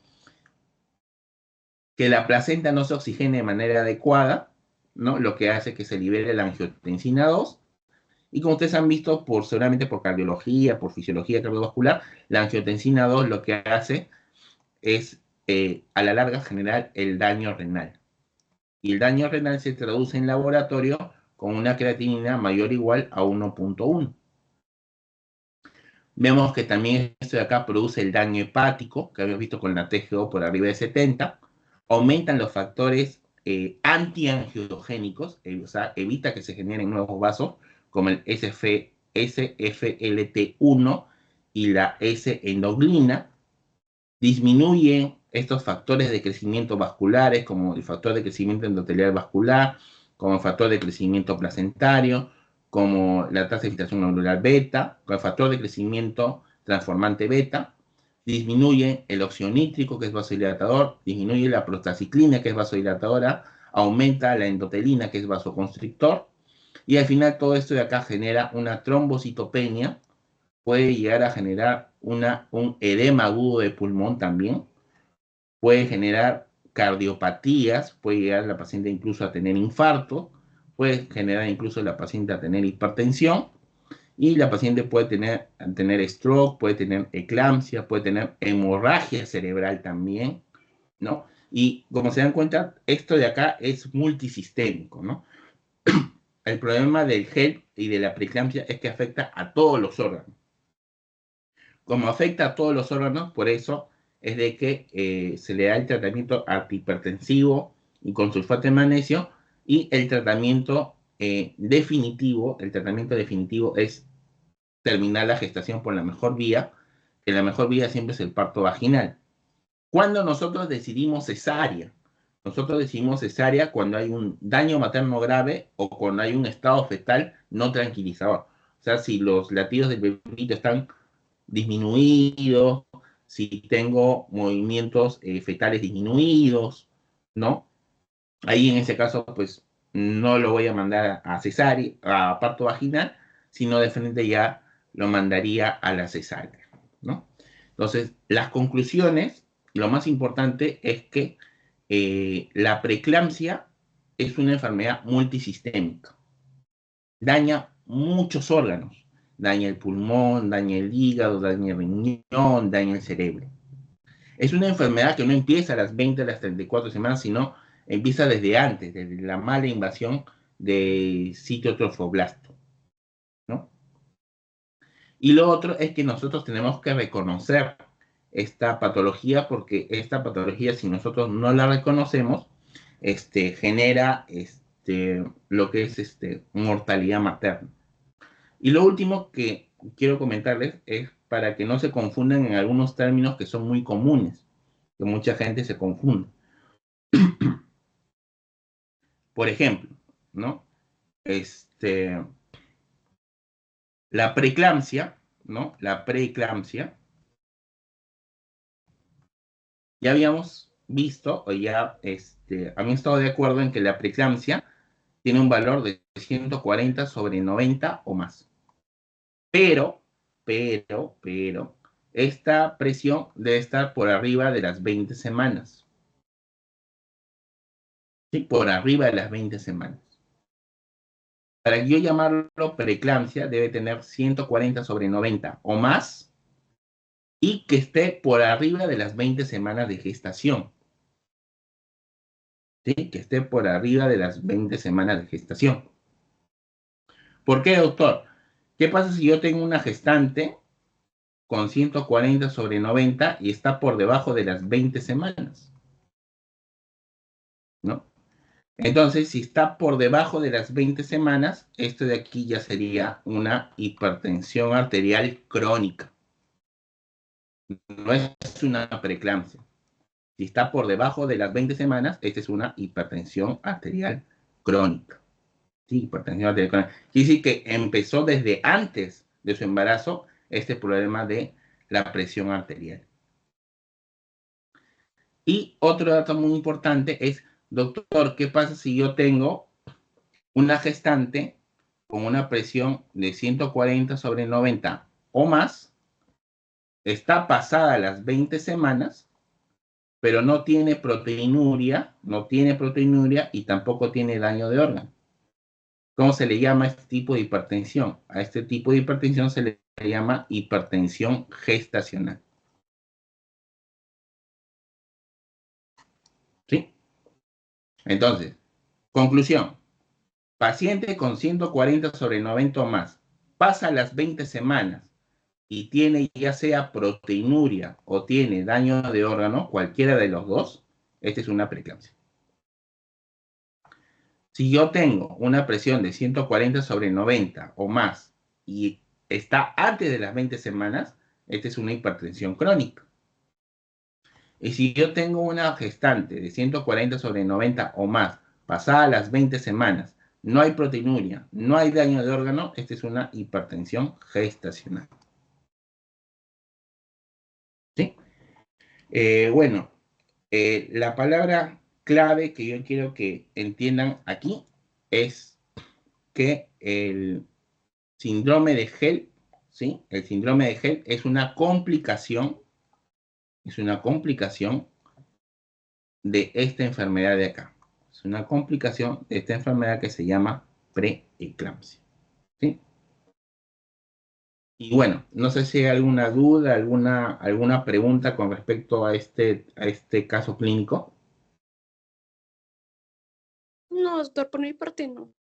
que la placenta no se oxigene de manera adecuada, ¿no? Lo que hace que se libere la angiotensina 2. Y como ustedes han visto, seguramente por cardiología, por fisiología cardiovascular, la angiotensina 2 lo que hace es, a la larga, generar el daño renal. Y el daño renal se traduce en laboratorio con una creatinina mayor o igual a 1.1. Vemos que también esto de acá produce el daño hepático, que habíamos visto con la TGO por arriba de 70. Aumentan los factores antiangiogénicos, o sea, evita que se generen nuevos vasos, como el SFLT1 y la S-endoglina. Disminuyen estos factores de crecimiento vasculares, como el factor de crecimiento endotelial vascular, como el factor de crecimiento placentario, como la tasa de filtración glomerular beta, con el factor de crecimiento transformante beta. Disminuye el óxido nítrico, que es vasodilatador, disminuye la prostaciclina, que es vasodilatadora, aumenta la endotelina, que es vasoconstrictor, Y al final todo esto de acá genera una trombocitopenia, puede llegar a generar un edema agudo de pulmón también, puede generar cardiopatías, puede llegar la paciente incluso a tener infarto, puede generar incluso la paciente a tener hipertensión, y la paciente puede tener stroke, puede tener eclampsia, puede tener hemorragia cerebral también, ¿no? Y como se dan cuenta, esto de acá es multisistémico, ¿no? El problema del HELP y de la preeclampsia es que afecta a todos los órganos. Como afecta a todos los órganos, por eso es de que se le da el tratamiento antihipertensivo y con sulfato de magnesio, y el tratamiento definitivo es terminar la gestación por la mejor vía, que la mejor vía siempre es el parto vaginal. Cuando nosotros decidimos cesárea, cuando hay un daño materno grave o cuando hay un estado fetal no tranquilizador. O sea, si los latidos del bebito están disminuidos, si tengo movimientos fetales disminuidos, ¿no? Ahí en ese caso, pues no lo voy a mandar a cesárea, a parto vaginal, sino de frente ya lo mandaría a la cesárea, ¿no? Entonces, las conclusiones, lo más importante es que la preeclampsia es una enfermedad multisistémica. Daña muchos órganos. Daña el pulmón, daña el hígado, daña el riñón, daña el cerebro. Es una enfermedad que no empieza a las 20 a las 34 semanas, sino empieza desde antes, desde la mala invasión de sitio trofoblasto, ¿no? Y lo otro es que nosotros tenemos que reconocer esta patología, porque esta patología, si nosotros no la reconocemos, genera lo que es mortalidad materna. Y lo último que quiero comentarles es para que no se confundan en algunos términos que son muy comunes, que mucha gente se confunde. Por ejemplo, ¿no? La preeclampsia, ¿no? La preeclampsia, ya habíamos visto, o ya habíamos estado de acuerdo en que la preeclampsia tiene un valor de 140/90 o más. Pero, esta presión debe estar por arriba de las 20 semanas. ¿Sí? Por arriba de las 20 semanas. Para yo llamarlo preeclampsia, debe tener 140/90 o más y que esté por arriba de las 20 semanas de gestación. ¿Sí? Que esté por arriba de las 20 semanas de gestación. ¿Por qué, doctor? ¿Qué pasa si yo tengo una gestante con 140/90 y está por debajo de las 20 semanas? ¿No? Entonces, si está por debajo de las 20 semanas, esto de aquí ya sería una hipertensión arterial crónica. No es una preeclampsia. Si está por debajo de las 20 semanas, esta es una hipertensión arterial crónica. Sí, hipertensión arterial crónica. Quiere decir que empezó desde antes de su embarazo este problema de la presión arterial. Y otro dato muy importante es, doctor, ¿qué pasa si yo tengo una gestante con una presión de 140/90 o más, está pasada las 20 semanas, pero no tiene proteinuria y tampoco tiene daño de órgano? ¿Cómo se le llama a este tipo de hipertensión? A este tipo de hipertensión se le llama hipertensión gestacional. ¿Sí? Entonces, conclusión. Paciente con 140/90 o más, pasa las 20 semanas y tiene ya sea proteinuria o tiene daño de órgano, cualquiera de los dos, esta es una preeclampsia. Si yo tengo una presión de 140/90 o más y está antes de las 20 semanas, esta es una hipertensión crónica. Y si yo tengo una gestante de 140/90 o más, pasada las 20 semanas, no hay proteinuria, no hay daño de órgano, esta es una hipertensión gestacional. ¿Sí? Bueno, la palabra clave que yo quiero que entiendan aquí es que el síndrome de HELP, ¿sí? El síndrome de HELP es una complicación de esta enfermedad de acá. Es una complicación de esta enfermedad que se llama preeclampsia, ¿sí? Y bueno, no sé si hay alguna duda, alguna pregunta con respecto a este caso clínico. No, doctor, por mi parte no.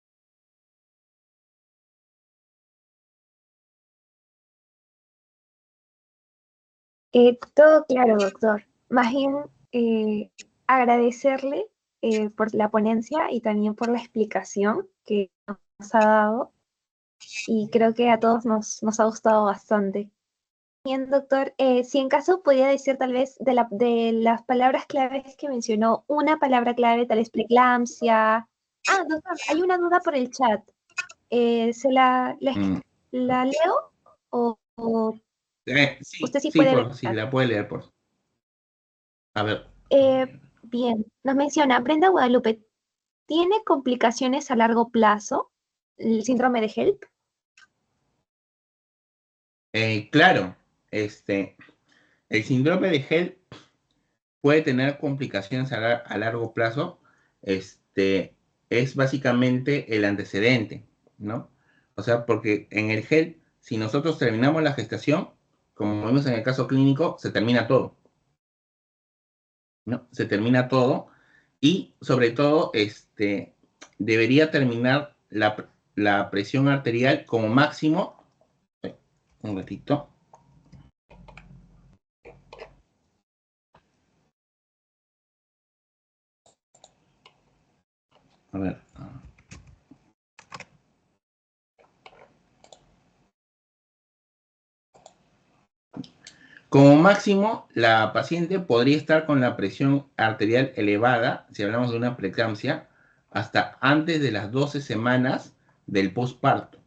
Todo claro, doctor. Más bien, agradecerle por la ponencia y también por la explicación que nos ha dado. Y creo que a todos nos ha gustado bastante. Bien, doctor, si en caso podía decir tal vez de las palabras claves que mencionó, una palabra clave, tal vez preeclampsia. Ah, doctor, hay una duda por el chat. Mm. ¿La leo o Sí, usted sí sí, puede ver? si la puede leer, por. A ver. Bien, nos menciona Brenda Guadalupe, ¿tiene complicaciones a largo plazo el síndrome de HELP? Claro, el síndrome de HELP puede tener complicaciones a largo plazo. Es básicamente el antecedente, ¿no? O sea, porque en el HELP, si nosotros terminamos la gestación, como vimos en el caso clínico, se termina todo, ¿no? Se termina todo y sobre todo, debería terminar la presión arterial como máximo. Un ratito. A ver. Como máximo, la paciente podría estar con la presión arterial elevada, si hablamos de una preeclampsia, hasta antes de las 12 semanas del posparto.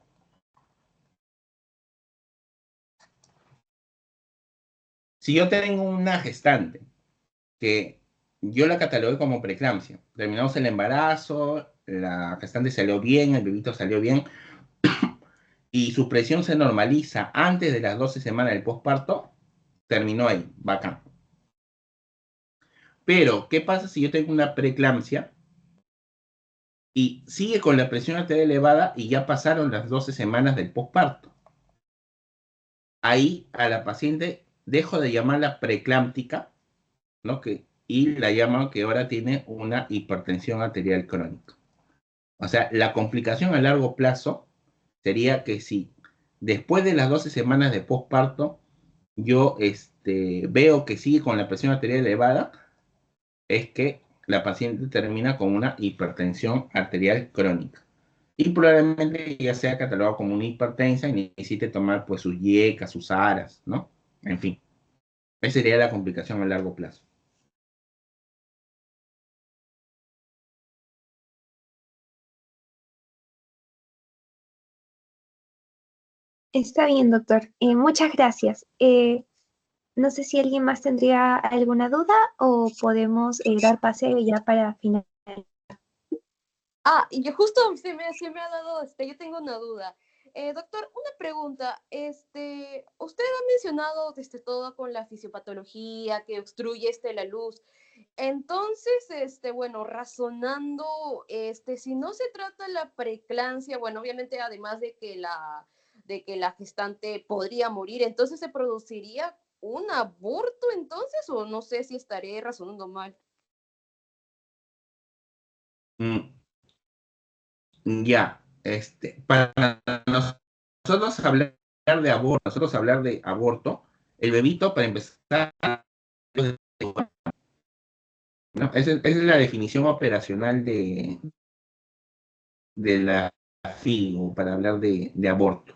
Si yo tengo una gestante que yo la catalogué como preeclampsia, terminamos el embarazo, la gestante salió bien, el bebito salió bien, y su presión se normaliza antes de las 12 semanas del posparto, terminó ahí, bacán. Pero, ¿qué pasa si yo tengo una preeclampsia y sigue con la presión arterial elevada y ya pasaron las 12 semanas del posparto? Ahí a la paciente dejo de llamarla preeclámptica, ¿no? Y la llamo que ahora tiene una hipertensión arterial crónica. O sea, la complicación a largo plazo sería que si después de las 12 semanas de posparto yo veo que sigue con la presión arterial elevada, es que la paciente termina con una hipertensión arterial crónica. Y probablemente ya sea catalogado como una hipertensa y necesite tomar pues sus IECA, sus ARAs, ¿no? En fin, esa sería la complicación a largo plazo. Está bien, doctor. Muchas gracias. No sé si alguien más tendría alguna duda o podemos dar pase ya para finalizar. Y yo justo se me ha dado, yo tengo una duda. Doctor, una pregunta. Usted ha mencionado todo con la fisiopatología que obstruye la luz. Entonces, bueno, razonando, si no se trata la preeclampsia, bueno, obviamente además de que la gestante podría morir, entonces se produciría un aborto entonces, o no sé si estaré razonando mal. Ya, para nosotros hablar de aborto, el bebito, para empezar, ¿no? Esa es la definición operacional de la FIGO para hablar de aborto.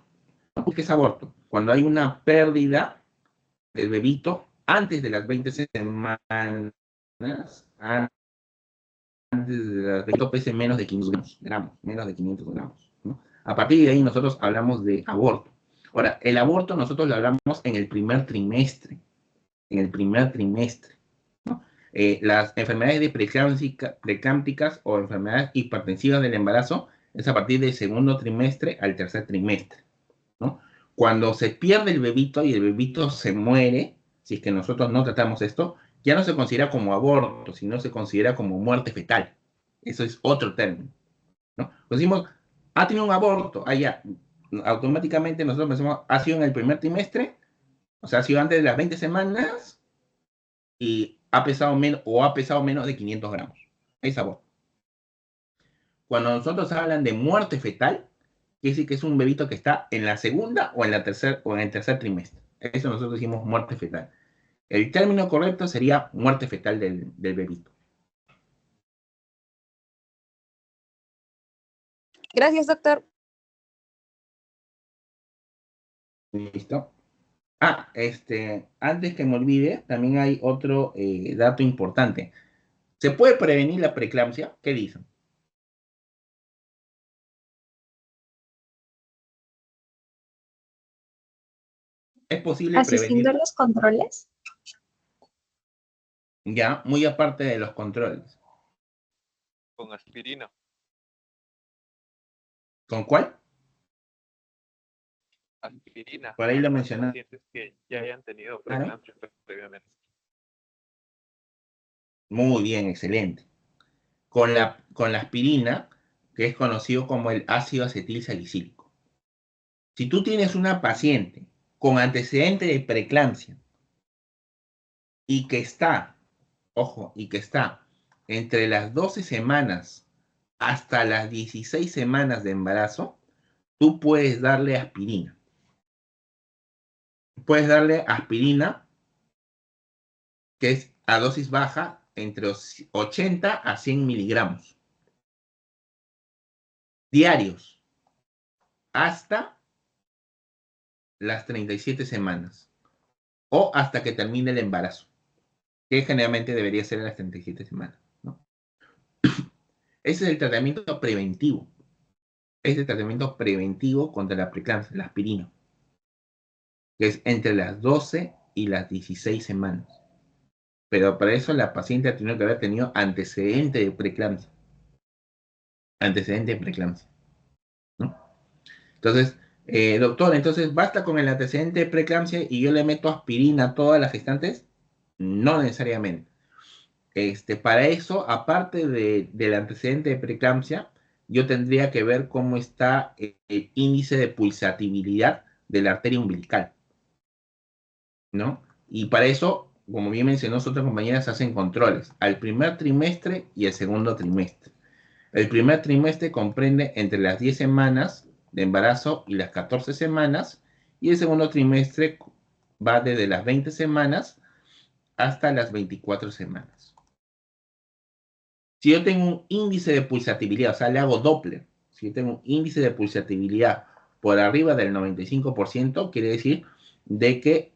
¿Qué es aborto? Cuando hay una pérdida del bebito antes de las 20 semanas, antes de las 20 pese menos de 500 gramos, menos de 500 gramos, ¿no? A partir de ahí nosotros hablamos de aborto. Ahora, el aborto nosotros lo hablamos en el primer trimestre, ¿no? Las enfermedades preeclámpticas o enfermedades hipertensivas del embarazo es a partir del segundo trimestre al tercer trimestre, ¿no? Cuando se pierde el bebito y el bebito se muere, si es que nosotros no tratamos esto, ya no se considera como aborto, sino se considera como muerte fetal. Eso es otro término, ¿no? Pues decimos, ha tenido un aborto, allá, automáticamente nosotros pensamos, ha sido en el primer trimestre, o sea, ha sido antes de las 20 semanas y ha pesado menos o ha pesado menos de 500 gramos. Es aborto. Cuando nosotros hablan de muerte fetal, quiere decir que es un bebito que está en la segunda o en la tercera o en el tercer trimestre. Eso nosotros decimos muerte fetal. El término correcto sería muerte fetal del bebito. Gracias, doctor. ¿Listo? Antes que me olvide, también hay otro dato importante. ¿Se puede prevenir la preeclampsia? ¿Qué dicen? ¿Es posible Asistiendo a prevenir? los controles. Ya, muy aparte de los controles. Con aspirina. ¿Con cuál? Aspirina. Por ahí lo Para mencionaste. pacientes que ya hayan tenido Claro. preeclampsia previamente. Muy bien, excelente. Con la aspirina, que es conocido como el ácido acetil salicílico. Si tú tienes una paciente con antecedente de preeclampsia y que está, ojo, y que está entre las 12 semanas hasta las 16 semanas de embarazo, tú puedes darle aspirina. Puedes darle aspirina, que es a dosis baja, entre 80 a 100 miligramos diarios, hasta las 37 semanas o hasta que termine el embarazo, que generalmente debería ser a las 37 semanas, ¿no? Ese es el tratamiento preventivo. Es el tratamiento preventivo contra la preeclampsia, la aspirina, que es entre las 12 y las 16 semanas. Pero para eso la paciente ha tenido que haber tenido antecedente de preeclampsia. Antecedente de preeclampsia, ¿no? Entonces, doctor, entonces basta con el antecedente de preeclampsia y yo le meto aspirina a todas las gestantes. No necesariamente. Para eso, aparte del antecedente de preeclampsia, yo tendría que ver cómo está el índice de pulsatividad de la arteria umbilical, ¿no? Y para eso, como bien mencionó su otra compañera, se hacen controles al primer trimestre y el segundo trimestre. El primer trimestre comprende entre las 10 semanas de embarazo y las 14 semanas, y el segundo trimestre va desde las 20 semanas hasta las 24 semanas. Si yo tengo un índice de pulsatividad, o sea, le hago Doppler, si yo tengo un índice de pulsatividad por arriba del 95%, quiere decir de que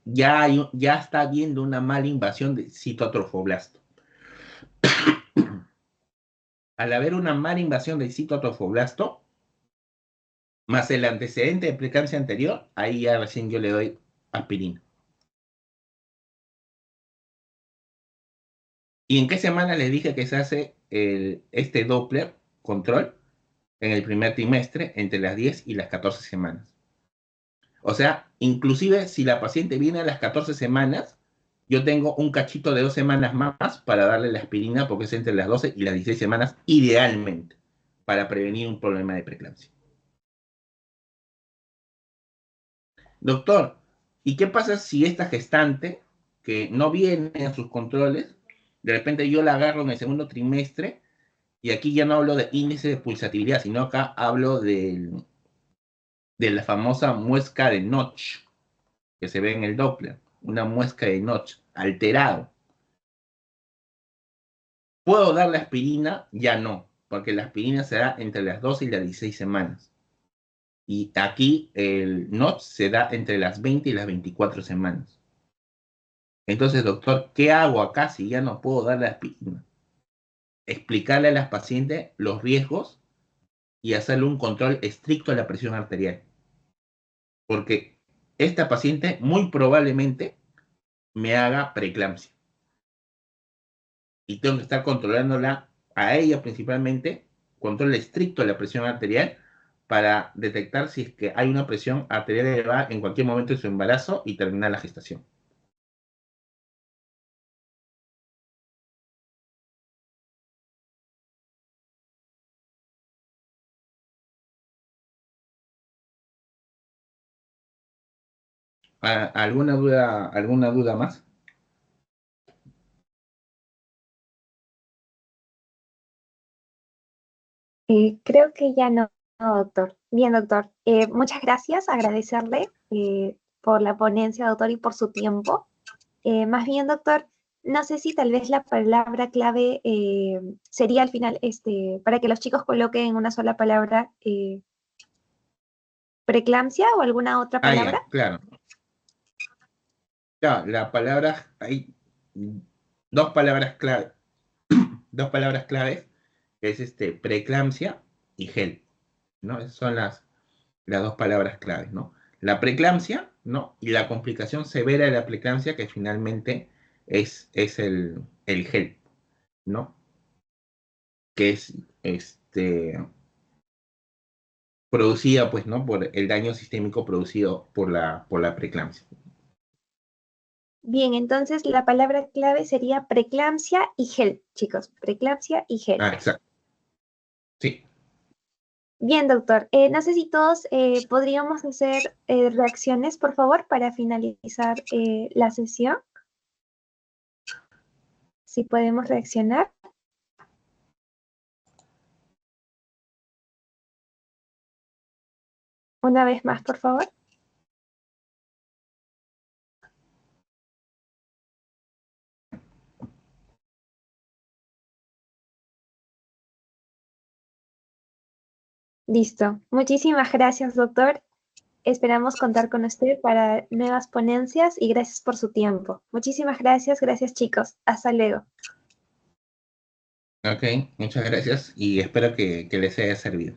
ya está habiendo una mala invasión de citotrofoblasto. Al haber una mala invasión del citotrofoblasto, más el antecedente de preeclampsia anterior, ahí ya recién yo le doy aspirina. ¿Y en qué semana les dije que se hace este Doppler control? En el primer trimestre, entre las 10 y las 14 semanas. O sea, inclusive si la paciente viene a las 14 semanas, yo tengo un cachito de 2 semanas más para darle la aspirina porque es entre las 12 y las 16 semanas, idealmente, para prevenir un problema de preeclampsia. Doctor, ¿y qué pasa si esta gestante que no viene a sus controles, de repente yo la agarro en el segundo trimestre y aquí ya no hablo de índice de pulsatividad, sino acá hablo de la famosa muesca de Notch que se ve en el Doppler, una muesca de Notch alterado? ¿Puedo darle aspirina? Ya no, porque la aspirina se da entre las 12 y las 16 semanas. Y aquí el Notch se da entre las 20 y las 24 semanas. Entonces, doctor, ¿qué hago acá si ya no puedo darle aspirina? Explicarle a las pacientes los riesgos y hacerle un control estricto de la presión arterial. Porque esta paciente muy probablemente me haga preeclampsia. Y tengo que estar controlándola a ella principalmente control estricto de la presión arterial para detectar si es que hay una presión arterial elevada en cualquier momento de su embarazo y terminar la gestación. ¿Alguna duda más? Creo que ya no, doctor. Bien, doctor. Muchas gracias, agradecerle por la ponencia, doctor, y por su tiempo. Más bien, doctor, no sé si tal vez la palabra clave sería al final, para que los chicos coloquen en una sola palabra, preeclampsia o alguna otra Ah, palabra. ya, claro. Ya, la palabra, hay dos palabras clave, dos palabras claves, que es preeclampsia y gel, ¿no? Esas son las dos palabras claves, ¿no? La preeclampsia, ¿no? Y la complicación severa de la preeclampsia, que finalmente es el gel, ¿no? Que es producida, pues, ¿no? Por el daño sistémico producido por la preeclampsia. Bien, entonces la palabra clave sería preeclampsia y gel, chicos. Preeclampsia y gel. Ah, exacto. Sí. Bien, doctor. No sé si todos podríamos hacer reacciones, por favor, para finalizar la sesión. Si podemos reaccionar. Una vez más, por favor. Listo. Muchísimas gracias, doctor. Esperamos contar con usted para nuevas ponencias y gracias por su tiempo. Muchísimas gracias, chicos. Hasta luego. Ok, muchas gracias y espero que les haya servido.